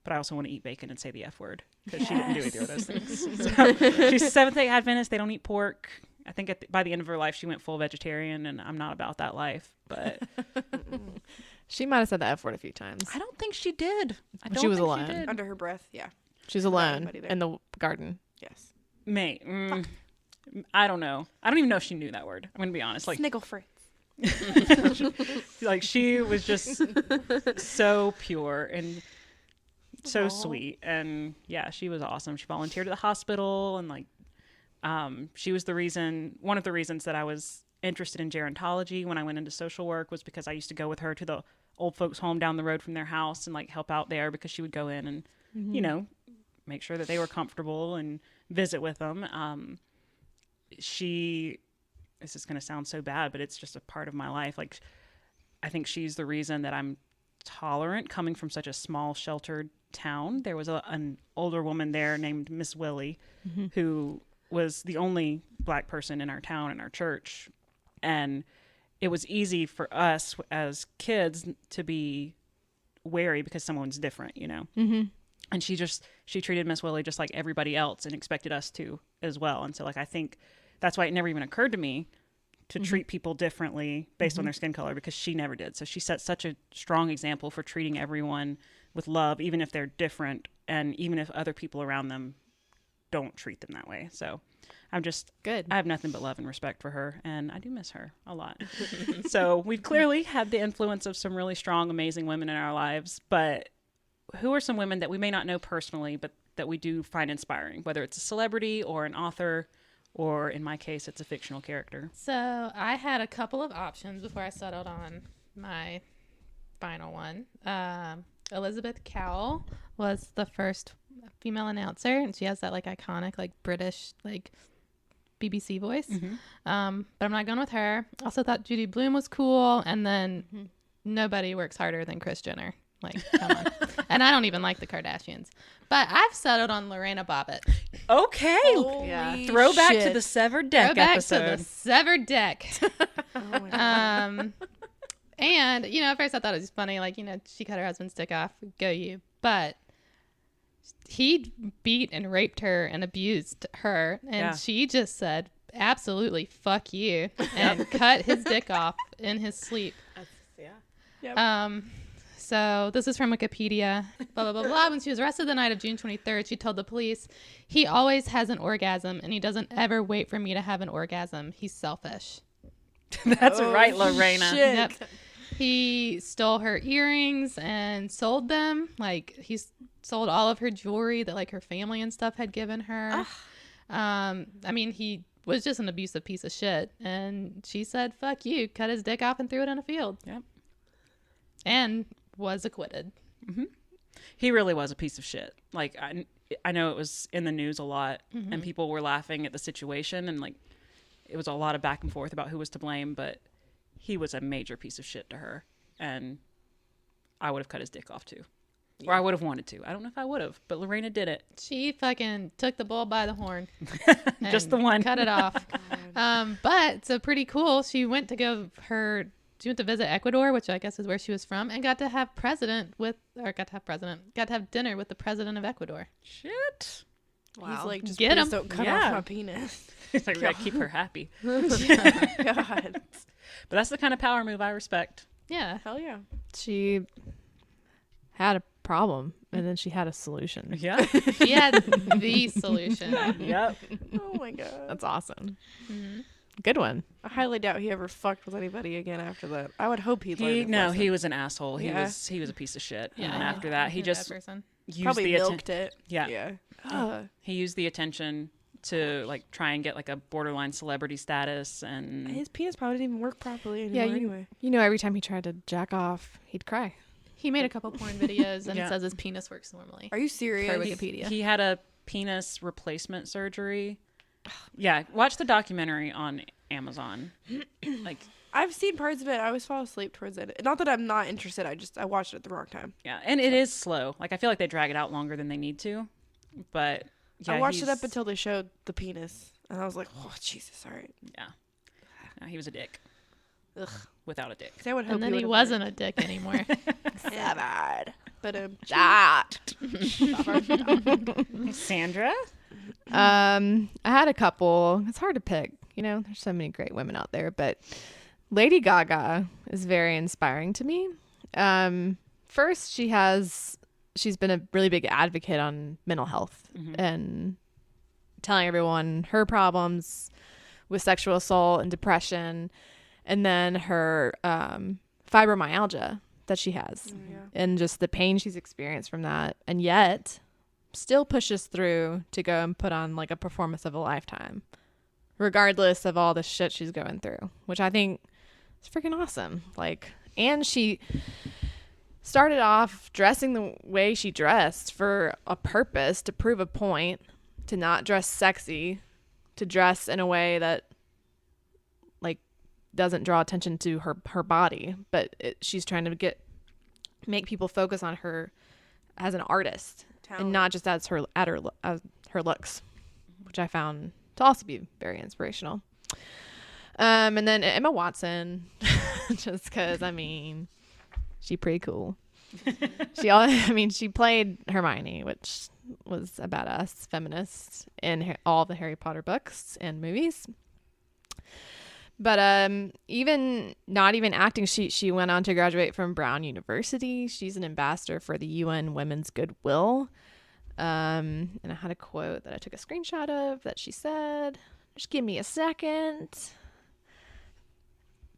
S1: But I also want to eat bacon and say the F word because she didn't do either of those things. So she's Seventh-day Adventist. They don't eat pork. I think by the end of her life, she went full vegetarian, and I'm not about that life. But
S2: She might have said the F word a few times.
S1: I don't think she did. I don't
S2: She was
S1: think
S2: alone.
S1: did.
S3: Under her breath, yeah.
S2: She's alone
S3: anybody there.
S2: in the garden.
S3: Yes.
S1: Mate, I don't know. I don't even know if she knew that word. I'm gonna be honest. Like,
S3: Sniggle Fritz.
S1: like she was just so pure and so sweet, and yeah, she was awesome. She volunteered at the hospital, and like, she was one of the reasons that I was interested in gerontology when I went into social work was because I used to go with her to the old folks home down the road from their house and like help out there because she would go in and you know, make sure that they were comfortable and visit with them. This is going to sound so bad, but it's just a part of my life. Like, I think she's the reason that I'm tolerant coming from such a small, sheltered town. There was an older woman there named Miss Willie, who was the only Black person in our town and our church. And it was easy for us as kids to be wary because someone's different, you know?
S2: Mm-hmm.
S1: And she treated Miss Willie just like everybody else and expected us to as well. And so, like, I think that's why it never even occurred to me to treat people differently based on their skin color, because she never did. So she set such a strong example for treating everyone with love, even if they're different and even if other people around them don't treat them that way. So I'm just
S2: Good.
S1: I have nothing but love and respect for her, and I do miss her a lot. So we've clearly had the influence of some really strong, amazing women in our lives, but who are some women that we may not know personally, but that we do find inspiring, whether it's a celebrity or an author, or in my case, it's a fictional character?
S4: So I had a couple of options before I settled on my final one. Elizabeth Cowell was the first female announcer, and she has that like iconic like British like BBC voice. But I'm not going with her. Also thought Judy Blume was cool, and then nobody works harder than Kris Jenner. Like, come on. And I don't even like the Kardashians. But I've settled on Lorena Bobbitt.
S1: Okay.
S2: Yeah.
S1: Throwback to the Severed Deck
S4: Throwback
S1: episode.
S4: to the Severed Deck.
S2: Oh my God.
S4: And, you know, at first I thought it was funny. Like, you know, she cut her husband's dick off. Go you. But he beat and raped her and abused her. And she just said, absolutely, fuck you. And cut his dick off in his sleep.
S2: Yep.
S4: So this is from Wikipedia. Blah, blah, blah, blah. When she was arrested the night of June 23rd, she told the police, he always has an orgasm, and he doesn't ever wait for me to have an orgasm. He's selfish.
S1: That's right, Lorena.
S2: Shit.
S4: Yep. He stole her earrings and sold them. Like, he sold all of her jewelry that, like, her family and stuff had given her. I mean, he was just an abusive piece of shit. And she said, fuck you, cut his dick off and threw it in a field.
S1: Yep.
S4: And was acquitted.
S1: He really was a piece of shit. Like, I know it was in the news a lot, and people were laughing at the situation, and like it was a lot of back and forth about who was to blame, but he was a major piece of shit to her, and I would have cut his dick off too. Or I would have wanted to. I don't know if I would have, but Lorena did it.
S4: She fucking took the bull by the horn.
S1: Just the one.
S4: Cut it off. But so pretty cool. She went to visit Ecuador, which I guess is where she was from, and got to have dinner with the president of Ecuador.
S1: Shit.
S2: Wow. He's like, just
S4: Get
S2: please
S4: 'em.
S2: don't cut
S1: Yeah.
S2: off my penis.
S1: It's like, we gotta keep her happy.
S2: God.
S1: But that's the kind of power move I respect.
S4: Yeah.
S2: Hell yeah.
S3: She had a problem, and then she had a solution.
S1: Yeah.
S4: She had the solution.
S1: Yep.
S2: Oh my God.
S3: That's awesome. Good one.
S2: I highly doubt he ever fucked with anybody again after that. I would hope he'd learned his lesson.
S1: He was an asshole.
S2: Yeah.
S1: He was a piece of shit.
S4: Yeah.
S1: And after that, he
S4: Bad
S1: just
S4: person.
S1: used
S2: probably
S1: the
S2: milked it.
S1: Yeah.
S2: Yeah.
S1: He used the attention to like try and get like a borderline celebrity status, and
S2: His penis probably didn't even work properly
S3: Yeah,
S2: anymore anyway.
S3: You know, every time he tried to jack off, he'd cry.
S4: He made a couple porn videos and
S1: Yeah.
S4: says his penis works normally.
S2: Are you serious?
S4: Per Wikipedia.
S1: he had a penis replacement surgery. Yeah, watch the documentary on Amazon. Like,
S2: I've seen parts of it. I always fall asleep towards it. Not that I'm not interested. I watched it at the wrong time.
S1: yeah, and it is slow. Like, I feel like they drag it out longer than they need to. But yeah,
S2: I watched it
S1: he's-
S2: up until they showed the penis, and I was like, "Oh Jesus, all right."
S1: yeah. No, he was a dick
S2: Ugh.
S1: without a dick.
S2: 'Cause I would hope
S4: And then he
S2: would've
S4: wasn't a dick anymore.
S2: learned. Severed. But
S1: Sandra.
S3: I had a couple. It's hard to pick. You know, there's so many great women out there, but Lady Gaga is very inspiring to me. First, she's been a really big advocate on mental health and telling everyone her problems with sexual assault and depression, and then her fibromyalgia that she has, and just the pain she's experienced from that, and yet still pushes through to go and put on like a performance of a lifetime, regardless of all the shit she's going through, which I think is freaking awesome. Like, and she started off dressing the way she dressed for a purpose, to prove a point, to not dress sexy, to dress in a way that like doesn't draw attention to her body, but she's trying to make people focus on her
S2: as an artist and not just as her looks, which I found to also be very inspirational. And then Emma Watson, just because, I mean, she's pretty cool. She played Hermione, which was a badass feminist in all the Harry Potter books and movies. But even not even acting, she went on to graduate from Brown University. She's an ambassador for the UN Women's Goodwill. And I had a quote that I took a screenshot of that she said, just give me a second.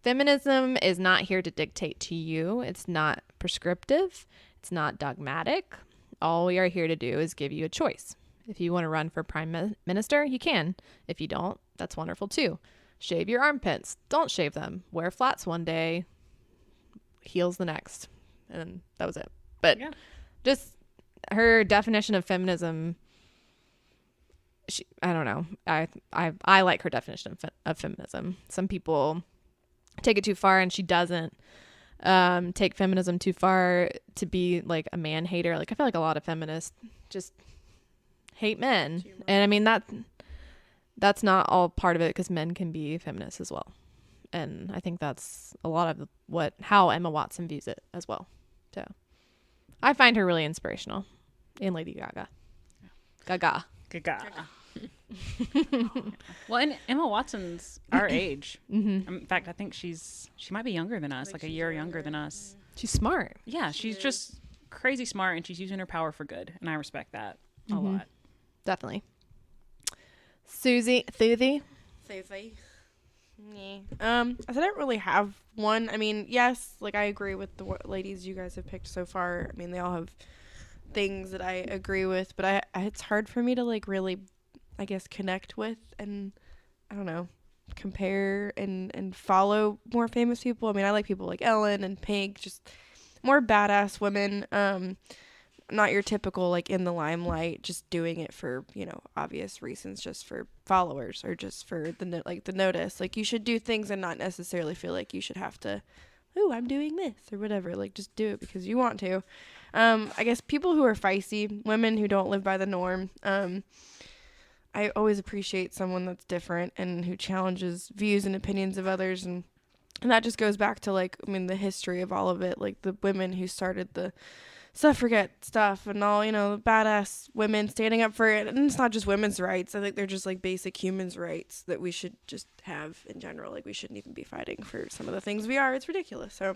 S2: Feminism is not here to dictate to you. It's not prescriptive. It's not dogmatic. All we are here to do is give you a choice. If you want to run for prime minister, you can. If you don't, that's wonderful too. Shave your armpits. Don't shave them. Wear flats one day, heels the next. And that was it. But just her definition of feminism, I don't know. I like her definition of feminism. Some people take it too far, and she doesn't take feminism too far to be like a man hater. Like, I feel like a lot of feminists just hate men. And I mean, that's not all part of it, because men can be feminists as well. And I think that's a lot of how Emma Watson views it as well. So I find her really inspirational. And Lady Gaga. Gaga.
S1: Well, and Emma Watson's our age. In fact, I think she might be younger than us, like a year younger than us.
S2: She's smart.
S1: Yeah, she's just crazy smart, and she's using her power for good, and I respect that a lot.
S2: Definitely. Susie.
S3: I don't really have one. I mean, yes, like I agree with the ladies you guys have picked so far. I mean, they all have things that I agree with, but it's hard for me to like really, I guess, connect with and, I don't know, compare and follow more famous people. I mean, I like people like Ellen and Pink, just more badass women. Not your typical like in the limelight, just doing it for, obvious reasons, just for followers or just for the notice. Like, you should do things and not necessarily feel like you should have to, I'm doing this or whatever. Like, just do it because you want to. I guess people who are feisty, women who don't live by the norm. I always appreciate someone that's different and who challenges views and opinions of others. And that just goes back to the history of all of it, like the women who started the suffragette stuff and all, the badass women standing up for it. And it's not just women's rights. I think they're just like basic humans' rights that we should just have in general. Like, we shouldn't even be fighting for some of the things we are. It's ridiculous. So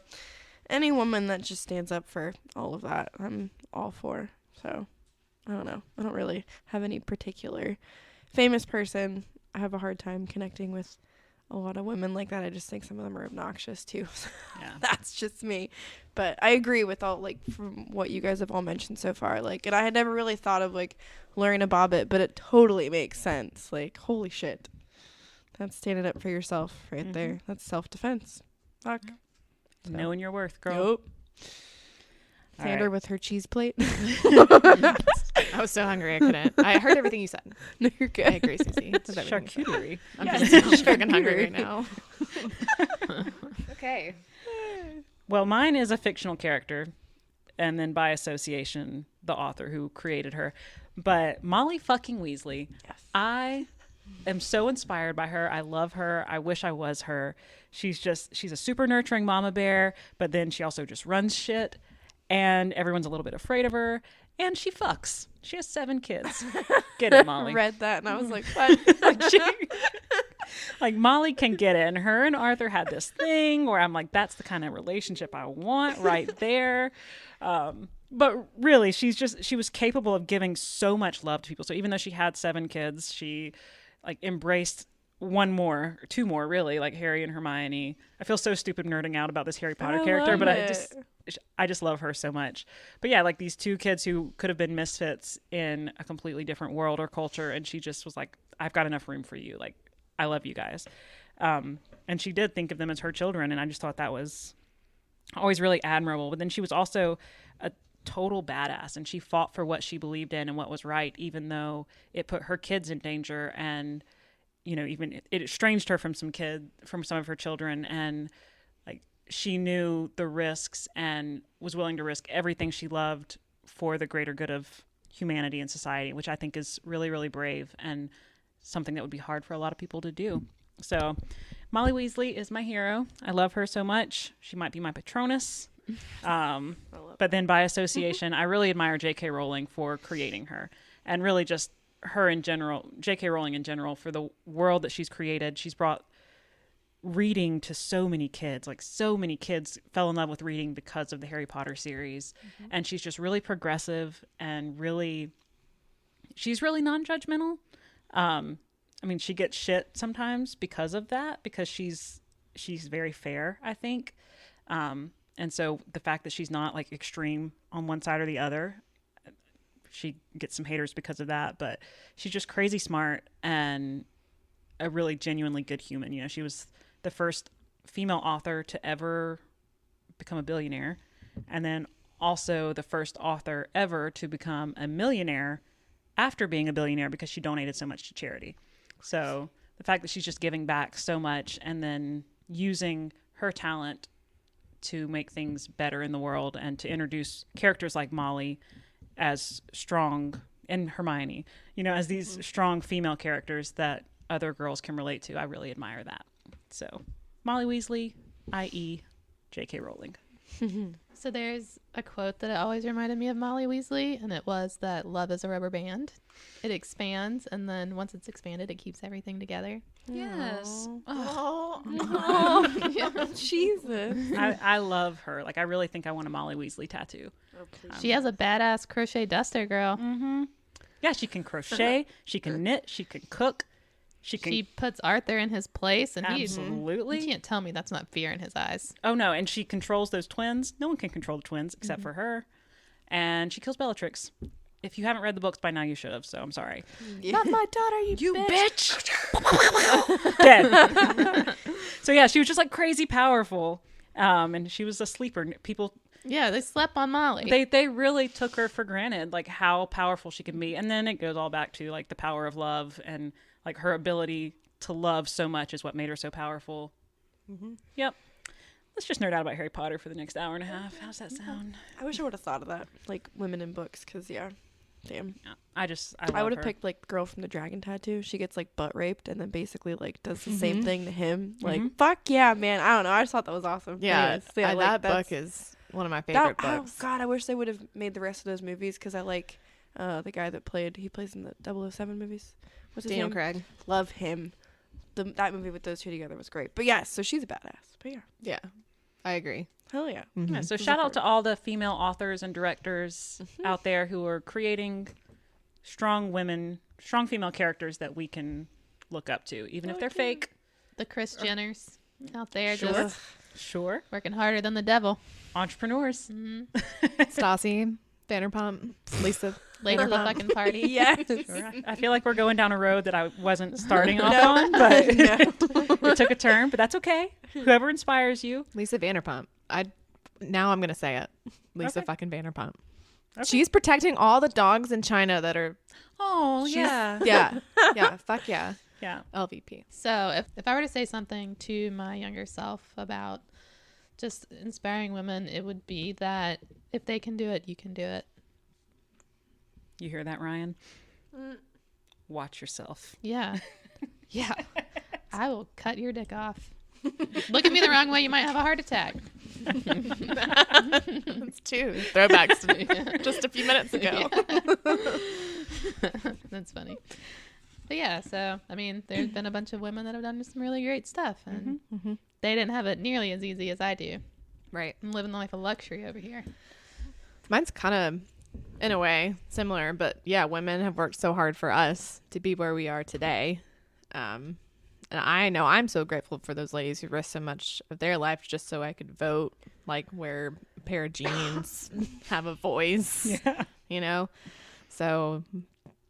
S3: any woman that just stands up for all of that, I'm all for. So I don't know. I don't really have any particular famous person. I have a hard time connecting with a lot of women like that. I just think some of them are obnoxious too. Yeah. That's just me. But I agree with all, from what you guys have all mentioned so far. And I had never really thought of learning a bobbit, but it totally makes sense. Holy shit. That's standing up for yourself right there. That's self-defense. Fuck.
S1: So. Knowing your worth, girl.
S3: Nope. Sandra with her cheese plate.
S2: I was so hungry I couldn't. I heard everything you said.
S3: No, you're good.
S2: I agree, Susie.
S1: It's charcuterie.
S2: I'm just freaking hungry right now. Okay.
S1: Well, mine is a fictional character, and then by association, the author who created her. But Molly fucking Weasley. Yes. I am so inspired by her. I love her. I wish I was her. She's a super nurturing mama bear, but then she also just runs shit. And everyone's a little bit afraid of her. And she fucks. She has 7 kids. Get it, Molly.
S3: I read that and I was like, what?
S1: Molly can get it. And her and Arthur had this thing where I'm like, that's the kind of relationship I want right there. But really, she was capable of giving so much love to people. So even though she had 7 kids, she embraced 2 more really, like Harry and Hermione. I feel so stupid nerding out about this Harry Potter character, but I just love her so much. But yeah, these 2 kids who could have been misfits in a completely different world or culture, and she just was like, I've got enough room for you. I love you guys. And she did think of them as her children, and I just thought that was always really admirable. But then she was also a total badass, and she fought for what she believed in and what was right, even though it put her kids in danger, and even it estranged her from some of her children, and she knew the risks and was willing to risk everything she loved for the greater good of humanity and society, which I think is really, really brave and something that would be hard for a lot of people to do. So Molly Weasley is my hero. I love her so much. She might be my Patronus. But then by association, I really admire J.K. Rowling for creating her, and really just her in general, J.K. Rowling in general, for the world that she's created. She's brought reading to so many kids. Like, so many kids fell in love with reading because of the Harry Potter series. And she's just really progressive and she's really non-judgmental. I mean, she gets shit sometimes because of that, because she's very fair, I think. And so the fact that she's not like extreme on one side or the other, she gets some haters because of that, but she's just crazy smart and a really genuinely good human. You know, she was the first female author to ever become a billionaire, and then also the first author ever to become a millionaire after being a billionaire because she donated so much to charity. So the fact that she's just giving back so much and then using her talent to make things better in the world and to introduce characters like Molly as strong, and Hermione, you know, as these strong female characters that other girls can relate to. I really admire that. So Molly Weasley, i.e. J.K. Rowling.
S4: So there's a quote that always reminded me of Molly Weasley, and it was that love is a rubber band. It expands, and then once it's expanded, it keeps everything together.
S1: Yes.
S2: Yeah.
S3: Jesus.
S1: I love her. Like, I really think I want a Molly Weasley tattoo.
S4: She has a badass crochet duster, girl.
S1: Yeah, she can crochet, she can knit, she can cook,
S4: She puts Arthur in his place, and
S1: absolutely.
S4: you can't tell me that's not fear in his eyes.
S1: Oh no, and she controls those twins. No one can control the twins except for her. And she kills Bellatrix. If you haven't read the books by now, you should have, so I'm sorry.
S2: Not my daughter, you bitch.
S1: Dead. So yeah, she was just like crazy powerful. And she was a sleeper. People,
S4: Yeah, they slept on Molly.
S1: they really took her for granted, like how powerful she can be. And then it goes all back to like the power of love, and like her ability to love so much is what made her so powerful. Yep. Let's just nerd out about Harry Potter for the next hour and a half. How's that sound?
S3: I wish I would have thought of that, like women in books, because yeah, damn.
S1: Yeah, I
S3: I
S1: love
S3: would have
S1: her.
S3: picked like the girl from the Dragon Tattoo. She gets like butt raped and then basically like does the same thing to him. Like fuck yeah, man. I don't know. I just thought that was awesome.
S2: Yeah,
S3: Anyways, so like,
S2: that book is one of my favorite
S3: Oh
S2: books.
S3: god, I wish they would have made the rest of those movies, because I like the guy that plays in the 007 movies. What's his
S2: Daniel
S3: name?
S2: Craig.
S3: Love him. That movie with those two together was great. But yes, so she's a badass. But yeah,
S2: Yeah, I agree.
S3: hell yeah.
S1: Yeah, so shout out to all the female authors and directors out there who are creating strong female characters that we can look up to, even if they're fake.
S4: The Kris Jenners out there
S1: Sure.
S4: just
S1: Sure.
S4: working harder than the devil.
S1: Entrepreneurs.
S2: Stassi, Vanderpump, Lisa.
S4: Late to the fucking party.
S3: Yes.
S1: Sure. I feel like we're going down a road that I wasn't starting off on, but it took a turn, but that's okay. Whoever inspires you.
S2: Lisa Vanderpump. Now I'm gonna say it. Lisa
S1: Okay.
S2: fucking Vanderpump.
S1: Okay.
S2: She's protecting all the dogs in China that are.
S1: Oh, yeah.
S2: Yeah. Fuck yeah.
S1: Yeah.
S2: LVP.
S4: So if I were to say something to my younger self about just inspiring women, it would be that if they can do it, you can do it.
S1: You hear that, Ryan? Watch yourself.
S4: Yeah. Yeah. I will cut your dick off. Look at me the wrong way, you might have a heart attack.
S2: That's two throwbacks to me just a few minutes ago.
S4: That's funny. But yeah, so I mean, there's been a bunch of women that have done some really great stuff, and they didn't have it nearly as easy as I do.
S2: Right.
S4: I'm living the life of luxury over here.
S2: Mine's kind of, in a way, similar, but yeah, women have worked so hard for us to be where we are today. And I know I'm so grateful for those ladies who risked so much of their life just so I could vote, like wear a pair of jeans, have a voice, you know? So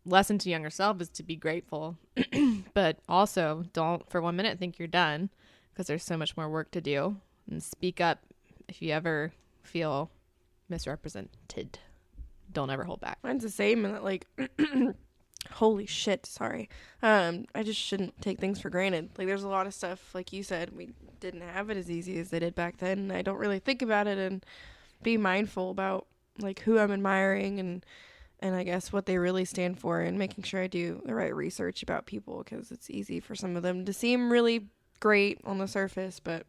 S2: lesson to younger self is to be grateful, but also don't for 1 minute think you're done, because there's so much more work to do. And speak up if you ever feel misrepresented. Don't ever hold back.
S3: Mine's the same, and that like holy shit, sorry. I just shouldn't take things for granted. Like there's a lot of stuff, like you said, we didn't have it as easy as they did back then. I don't really think about it and be mindful about like who I'm admiring and I guess what they really stand for, and making sure I do the right research about people, because it's easy for some of them to seem really great on the surface, but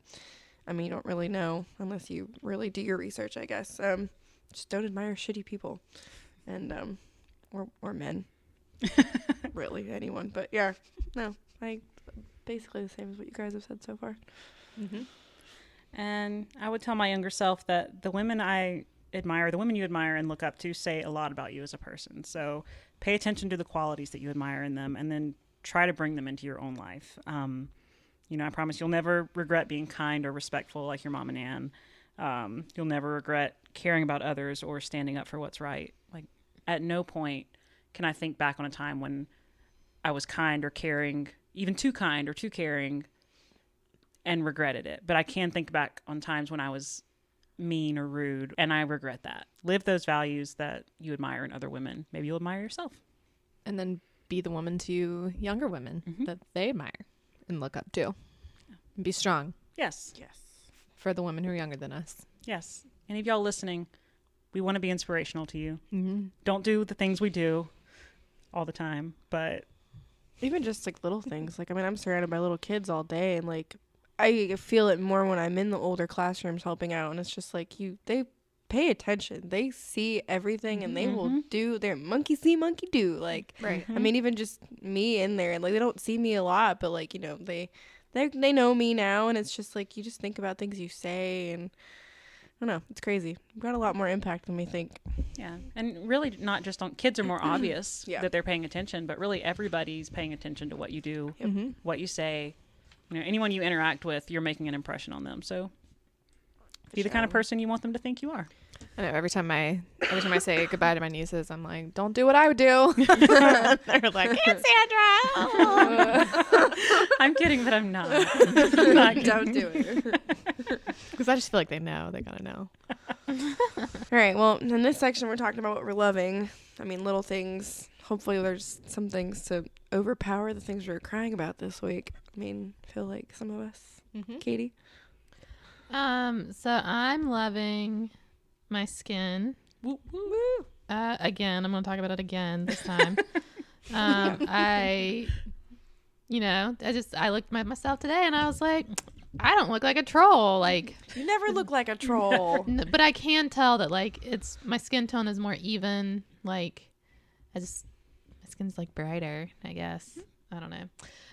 S3: I mean, you don't really know unless you really do your research, I guess. Just don't admire shitty people, and or men, really anyone. But yeah, no, I basically the same as what you guys have said so far.
S2: Mm-hmm.
S1: And I would tell my younger self that the women I admire, the women you admire and look up to, say a lot about you as a person. So pay attention to the qualities that you admire in them, and then try to bring them into your own life. I promise you'll never regret being kind or respectful like your mom and Ann. You'll never regret caring about others or standing up for what's right. Like, at no point can I think back on a time when I was kind or caring, even too kind or too caring, and regretted it. But I can think back on times when I was mean or rude, and I regret that. Live those values that you admire in other women. Maybe you'll admire yourself.
S2: And then be the woman to younger women that they admire and look up to. And be strong
S1: Yes.
S2: for the women who are younger than us.
S1: Yes. Any of y'all listening, we want to be inspirational to you.
S2: Mm-hmm.
S1: Don't do the things we do all the time, but
S3: Even just like little things. Like, I mean, I'm surrounded by little kids all day, and like I feel it more when I'm in the older classrooms helping out, and it's just like they pay attention. They see everything, and they will do their monkey see, monkey do. Like,
S2: Right.
S3: I mean, even just me in there, and like they don't see me a lot, but like, they know me now, and it's just like you just think about things you say, and I don't know, it's crazy. We've got a lot more impact than we think.
S1: yeah. And really not just on kids are more obvious
S3: Yeah.
S1: that they're paying attention, but really everybody's paying attention to what you do, what you say. Anyone you interact with, you're making an impression on them. So be the kind of person you want them to think you are.
S2: I know every time I say goodbye to my nieces, I'm like, don't do what I would do. They're like, it's Sandra.
S1: I'm kidding, but I'm not.
S3: Don't do it.
S2: Because I just feel like they know. They gotta know.
S3: All right, well, in this section, we're talking about what we're loving. I mean, little things. Hopefully there's some things to overpower the things we were crying about this week. I mean, I feel like some of us. Katie?
S4: So I'm loving my skin.
S1: Woo, woo.
S4: Again, I'm going to talk about it again this time. I looked at myself today and I was like, I don't look like a troll. Like,
S3: You never look like a troll.
S4: but I can tell that like my skin tone is more even. Like, my skin's like brighter, I guess. I don't know.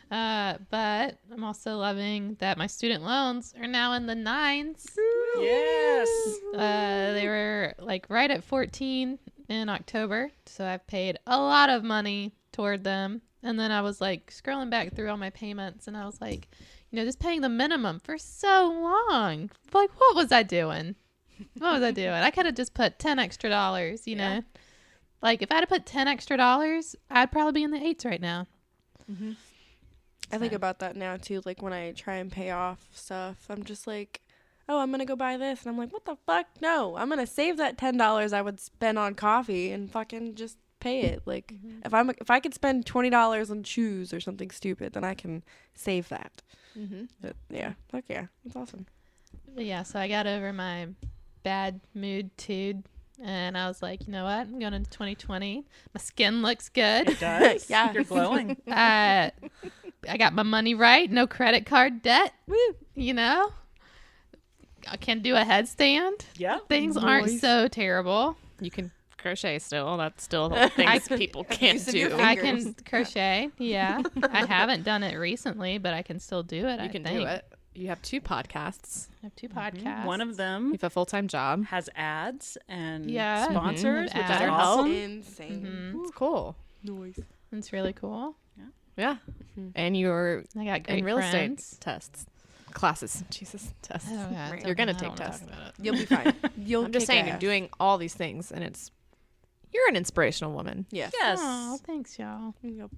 S4: But I'm also loving that my student loans are now in the 9s.
S1: Yes.
S4: They were like right at 14 in October. So I've paid a lot of money toward them. And then I was like scrolling back through all my payments and I was like, just paying the minimum for so long. Like, what was I doing? I could have just put $10 extra, know? Like, if I had put $10 extra, I'd probably be in the 8s right now.
S3: I think about that now, too. Like, when I try and pay off stuff, I'm just like, oh, I'm going to go buy this. And I'm like, what the fuck? No, I'm going to save that $10 I would spend on coffee and fucking just pay it. Like, if I could spend $20 on shoes or something stupid, then I can save that. But, yeah. Fuck yeah. That's awesome.
S4: But yeah, so I got over my bad mood tude. And I was like, you know what? I'm going into 2020. My skin looks good.
S1: It does.
S3: Yeah.
S1: You're glowing.
S4: I got my money right. No credit card debt.
S3: Woo.
S4: I can do a headstand.
S1: Yeah.
S4: Things aren't so terrible.
S2: You can crochet still. That's still things people can't
S3: Use of your
S2: do.
S3: fingers.
S4: I can crochet. Yeah. I haven't done it recently, but I can still do it.
S2: You can do it. You have 2 podcasts.
S4: I have 2 podcasts.
S1: One of
S2: You
S1: them
S2: have a full-time job.
S1: has ads and
S4: Yeah.
S1: sponsors,
S4: Mhm.
S1: which is
S4: Ads.
S1: awesome.
S3: Insane.
S2: It's cool.
S3: Noise.
S4: It's really cool.
S2: Yeah. And you're
S4: I got great
S2: in real
S4: friends.
S2: estate tests. Classes. Jesus. Tests.
S4: Oh, yeah,
S2: You're going to
S4: I
S2: take
S4: don't wanna
S2: tests.
S4: talk about it.
S3: You'll be fine. You'll
S2: I'm just
S3: kick
S2: saying, you're
S3: ass.
S2: doing all these things, and you're an inspirational woman.
S3: Yes.
S1: Yes.
S4: Oh, thanks, y'all.
S3: Yep.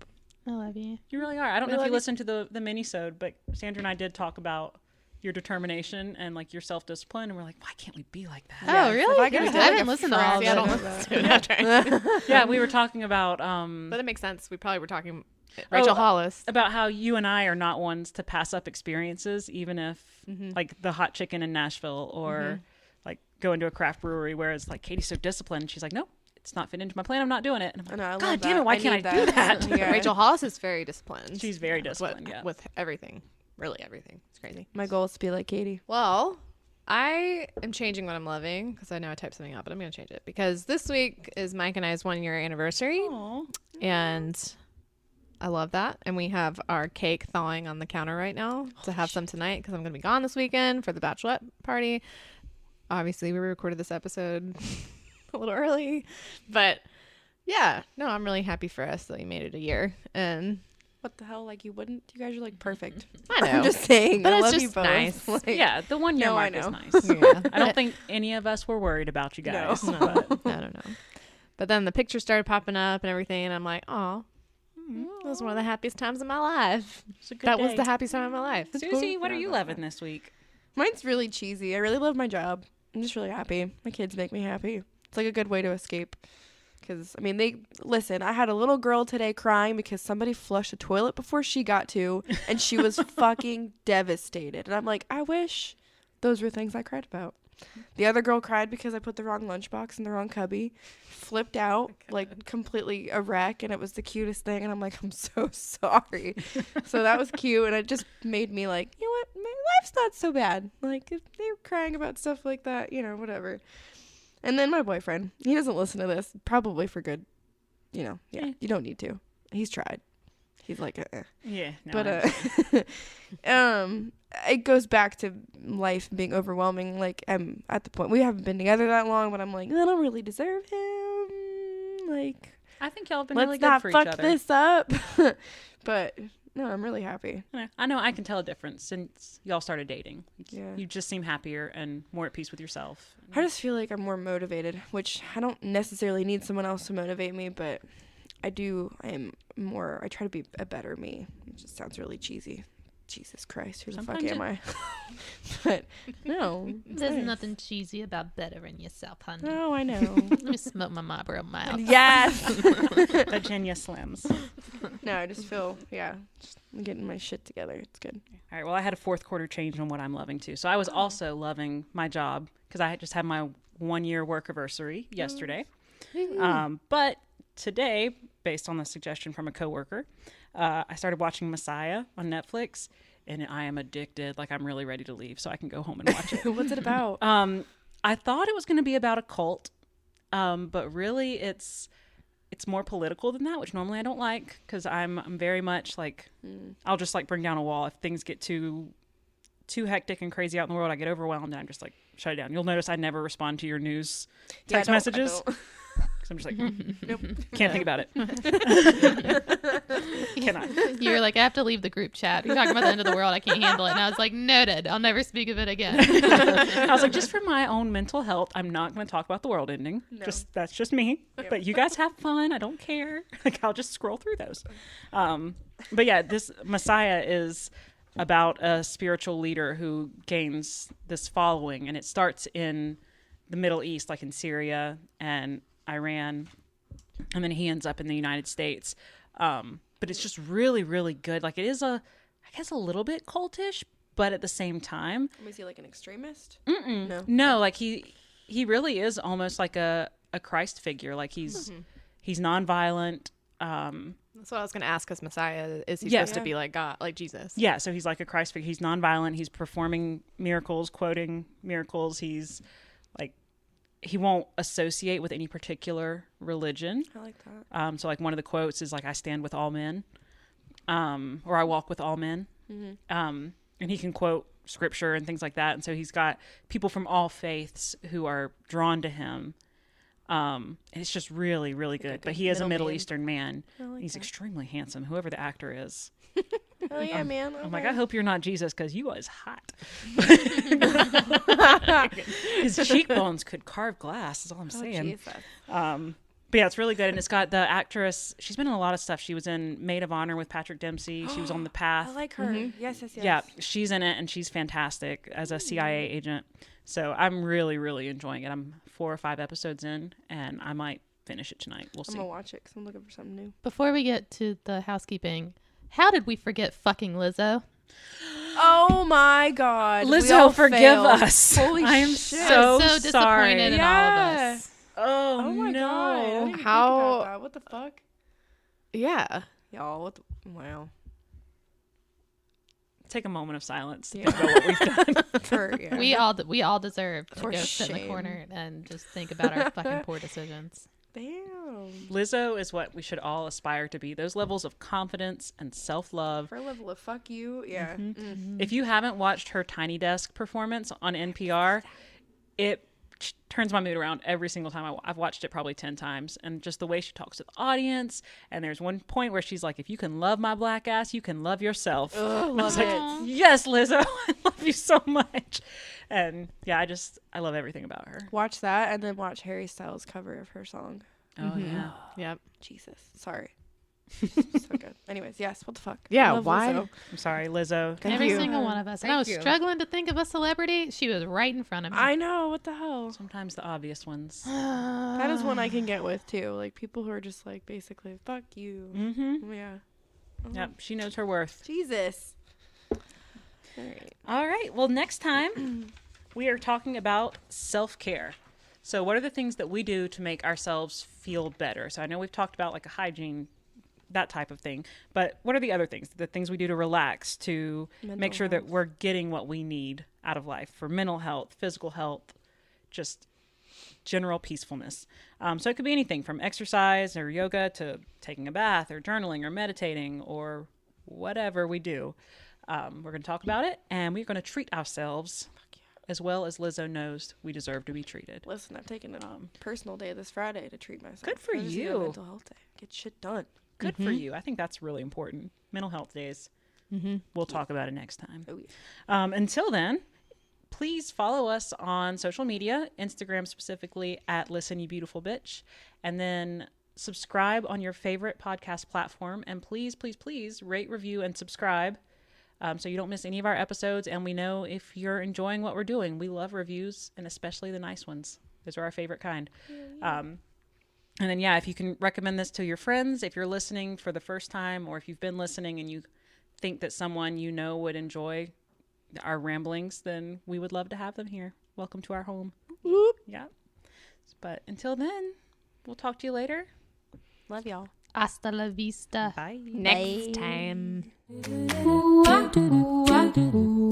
S4: I love you.
S1: You really are. I don't
S2: We
S1: know if
S2: love
S1: you
S2: you.
S1: listened to the mini-sode, but Sandra and I did talk about your determination and like your self-discipline, and we're like, why can't we be like that?
S4: Oh,
S3: Yes,
S4: really?
S3: if I could
S4: I
S3: just do, like,
S4: haven't
S3: a
S4: listened to all of
S2: See, I don't
S4: it.
S2: listen to it after.
S1: Yeah, we were talking about
S2: But it makes sense. We probably were talking Rachel Hollis.
S1: about how you and I are not ones to pass up experiences, even if
S2: Mm-hmm.
S1: like the hot chicken in Nashville or like go into a craft brewery, whereas like Katie's so disciplined. She's like, nope, it's not fit into my plan. I'm not doing it. And I'm like,
S3: I know, I love
S1: God damn
S3: that.
S1: it, why
S3: I
S1: can't
S3: need
S1: I do that?
S3: Yeah.
S2: Rachel Hollis is very disciplined.
S1: She's very
S2: with
S1: disciplined, yeah.
S2: with everything, really everything. It's crazy.
S3: My goal is to be like Katie.
S2: Well, I am changing what I'm loving because I know I typed something out, but I'm going to change it because this week is Mike and I's 1-year anniversary,
S1: Aw.
S2: and I love that. And we have our cake thawing on the counter right now to have some tonight because I'm going to be gone this weekend for the bachelorette party. Obviously, we recorded this episode a little early, but yeah, no, I'm really happy for us that we made it a year. And
S3: What the hell? Like, you wouldn't? You guys are like perfect.
S2: I know,
S3: I'm just saying.
S2: but
S3: I
S2: it's
S3: love
S2: just
S3: you both.
S2: nice.
S3: Like,
S1: Yeah, the 1 year
S3: No, I
S1: mark is
S3: know.
S1: nice.
S2: Yeah.
S1: I don't think any of us were worried about you guys.
S3: No.
S1: But
S2: I don't know. But then the pictures started popping up and everything, and I'm like, oh, that was one of the happiest times of my life.
S1: it's a good
S2: That was
S1: day.
S2: the happiest time of my life.
S1: Susie, what are you loving this week?
S3: Mine's really cheesy. I really love my job. I'm just really happy. My kids make me happy. It's like a good way to escape. Because, I mean, listen, I had a little girl today crying because somebody flushed a toilet before she got to, and she was fucking devastated. And I'm like, I wish those were things I cried about. The other girl cried because I put the wrong lunchbox in the wrong cubby, flipped out, like completely a wreck, and it was the cutest thing. And I'm like, I'm so sorry. So that was cute, and it just made me like, you know what, my life's not so bad. Like, if they're crying about stuff like that, you know, whatever. And then my boyfriend, he doesn't listen to this, probably for good. You know, yeah, you don't need to. He's tried. He's like,
S1: Yeah. No,
S3: but it goes back to life being overwhelming. Like, I'm at the point, we haven't been together that long, but I'm like, I don't really deserve him. Like,
S1: I think y'all have been
S3: let's
S1: really good
S3: not
S1: for each
S3: fuck
S1: other.
S3: this up. But no, I'm really happy.
S1: Yeah, I know I can tell a difference since y'all started dating.
S3: Yeah.
S1: You just seem happier and more at peace with yourself.
S3: I just feel like I'm more motivated, which I don't necessarily need someone else to motivate me, but I try to be a better me. It just sounds really cheesy. Jesus Christ, who the fuck
S1: Sometimes
S3: am I? But no. it's
S4: There's
S3: nice.
S4: nothing cheesy about bettering yourself, honey.
S3: No, I know.
S4: Let me smoke my Marlboro mouth.
S3: Yes.
S1: Virginia Slims.
S3: No, I just feel, just getting my shit together. It's good.
S1: All right. Well, I had a fourth quarter change on what I'm loving too. So I was also loving my job because I had just had my 1-year work anniversary yesterday. But today, based on the suggestion from a coworker, I started watching Messiah on Netflix, and I am addicted. Like, I'm really ready to leave so I can go home and watch it.
S3: What's it about?
S1: I thought it was going to be about a cult, but really it's more political than that, which normally I don't like because I'm very much like I'll just like bring down a wall if things get too hectic and crazy out in the world. I get overwhelmed and I'm just like shut it down. You'll notice I never respond to your news text messages. So I'm just like, nope, can't think about it. Cannot.
S4: You were like, I have to leave the group chat. You're talking about the end of the world. I can't handle it. And I was like, noted. I'll never speak of it again.
S1: I was like, just for my own mental health, I'm not going to talk about the world ending.
S3: No.
S1: That's just me. But you guys have fun. I don't care. Like, I'll just scroll through those. But yeah, this Messiah is about a spiritual leader who gains this following, and it starts in the Middle East, like in Syria and Iran, and then he ends up in the United States. But it's just really, really good. Like, it is I guess a little bit cultish, but at the same time,
S3: Was he like an extremist?
S1: no, like he really is almost like a Christ figure. Like he's nonviolent.
S2: That's what I was going to ask, because Messiah, is he
S1: Yeah.
S2: supposed to be like God, like Jesus?
S1: Yeah, so he's like a Christ figure. He's nonviolent. He's performing miracles, quoting miracles. He's like, he won't associate with any particular religion.
S3: I like that.
S1: So like one of the quotes is like, I stand with all men, or I walk with all men. And he can quote scripture and things like that. And so he's got people from all faiths who are drawn to him. And it's just really, really good. But he is a Middle Eastern man. He's extremely handsome, whoever the actor is.
S3: Oh yeah, man.
S1: I'm like, I hope you're not Jesus, because you was hot. His cheekbones could carve glass, is all I'm saying. But yeah, it's really good. And it's got the actress, she's been in a lot of stuff. She was in Maid of Honor with Patrick Dempsey. She was on The Path.
S3: I like her. Yes.
S1: Yeah, she's in it, and she's fantastic as a CIA agent. So I'm really, really enjoying it. I'm 4 or 5 episodes in, and I might finish it tonight. We'll
S3: I'm
S1: see.
S3: gonna watch it because I'm looking for something new.
S4: Before we get to the housekeeping, how did we forget fucking Lizzo?
S3: Oh my God. We
S1: Lizzo,
S3: all
S1: forgive
S3: failed.
S1: us.
S3: Holy
S1: I am
S3: shit.
S1: so
S4: I'm so
S1: sorry.
S4: disappointed in all of us.
S1: Oh,
S3: Oh my
S1: no.
S3: God. I didn't even
S2: How-
S3: think about that. What the fuck?
S2: Yeah.
S3: Y'all, what the... Wow.
S1: Take a moment of silence to
S3: Yeah.
S1: think about what we've done.
S3: For, yeah.
S4: We all deserve to
S3: For
S4: go sit in the
S3: shame.
S4: corner and just think about our fucking poor decisions.
S3: Damn.
S1: Lizzo is what we should all aspire to be. Those levels of confidence and self-love.
S3: For a level of fuck you, yeah.
S1: If you haven't watched her Tiny Desk performance on NPR, it turns my mood around every single time. I've watched it probably 10 times. And just the way she talks to the audience. And there's one point where she's like, if you can love my black ass, you can love yourself.
S3: Ugh,
S1: And I was
S3: love
S1: like,
S3: it.
S1: yes, Lizzo, I love you so much. And yeah, I love everything about her.
S3: Watch that and then watch Harry Styles' cover of her song.
S1: Oh, yeah.
S2: Yep.
S3: Jesus. Sorry. So good. Anyways, yes, what the fuck?
S2: Yeah,
S3: Love
S2: why?
S3: Lizzo.
S1: I'm sorry, Lizzo.
S3: Thank
S4: Every
S3: you.
S4: single one of us. And I was
S3: Thank you.
S4: struggling to think of a celebrity. She was right in front of me.
S3: I know, what the hell?
S1: Sometimes the obvious ones.
S3: That is one I can get with too. Like people who are just like basically fuck you.
S1: Mm-hmm.
S3: Yeah.
S1: Yep, she knows her worth.
S3: Jesus. All right.
S1: All right. Well, next time we are talking about self-care. So what are the things that we do to make ourselves feel better? So I know we've talked about like a hygiene, that type of thing. But what are the other things? The things we do to relax, to
S3: Mental
S1: make sure that
S3: health.
S1: we're getting what we need out of life for mental health, physical health, just general peacefulness. So it could be anything from exercise or yoga to taking a bath or journaling or meditating or whatever we do. We're going to talk about it, and we're going to treat ourselves as well as Lizzo knows we deserve to be treated.
S3: Listen, I've taken a personal day this Friday to treat myself.
S1: Good for
S3: I just need a
S1: you.
S3: mental health day. Get shit done.
S1: Good for you. I think that's really important. Mental health days. We'll talk about it next time.
S3: Oh yeah.
S1: Until then, please follow us on social media, Instagram specifically at Listen You Beautiful Bitch, and then subscribe on your favorite podcast platform. And please, please, please rate, review, and subscribe so you don't miss any of our episodes. And we know if you're enjoying what we're doing. We love reviews, and especially the nice ones. Those are our favorite kind. And then, yeah, if you can recommend this to your friends, if you're listening for the first time, or if you've been listening and you think that someone you know would enjoy our ramblings, then we would love to have them here. Welcome to our home.
S3: Whoop.
S1: Yeah. But until then, we'll talk to you later.
S3: Love y'all.
S4: Hasta la vista.
S1: Bye.
S2: Next time.
S4: Ooh, ah, ooh, ah, ooh.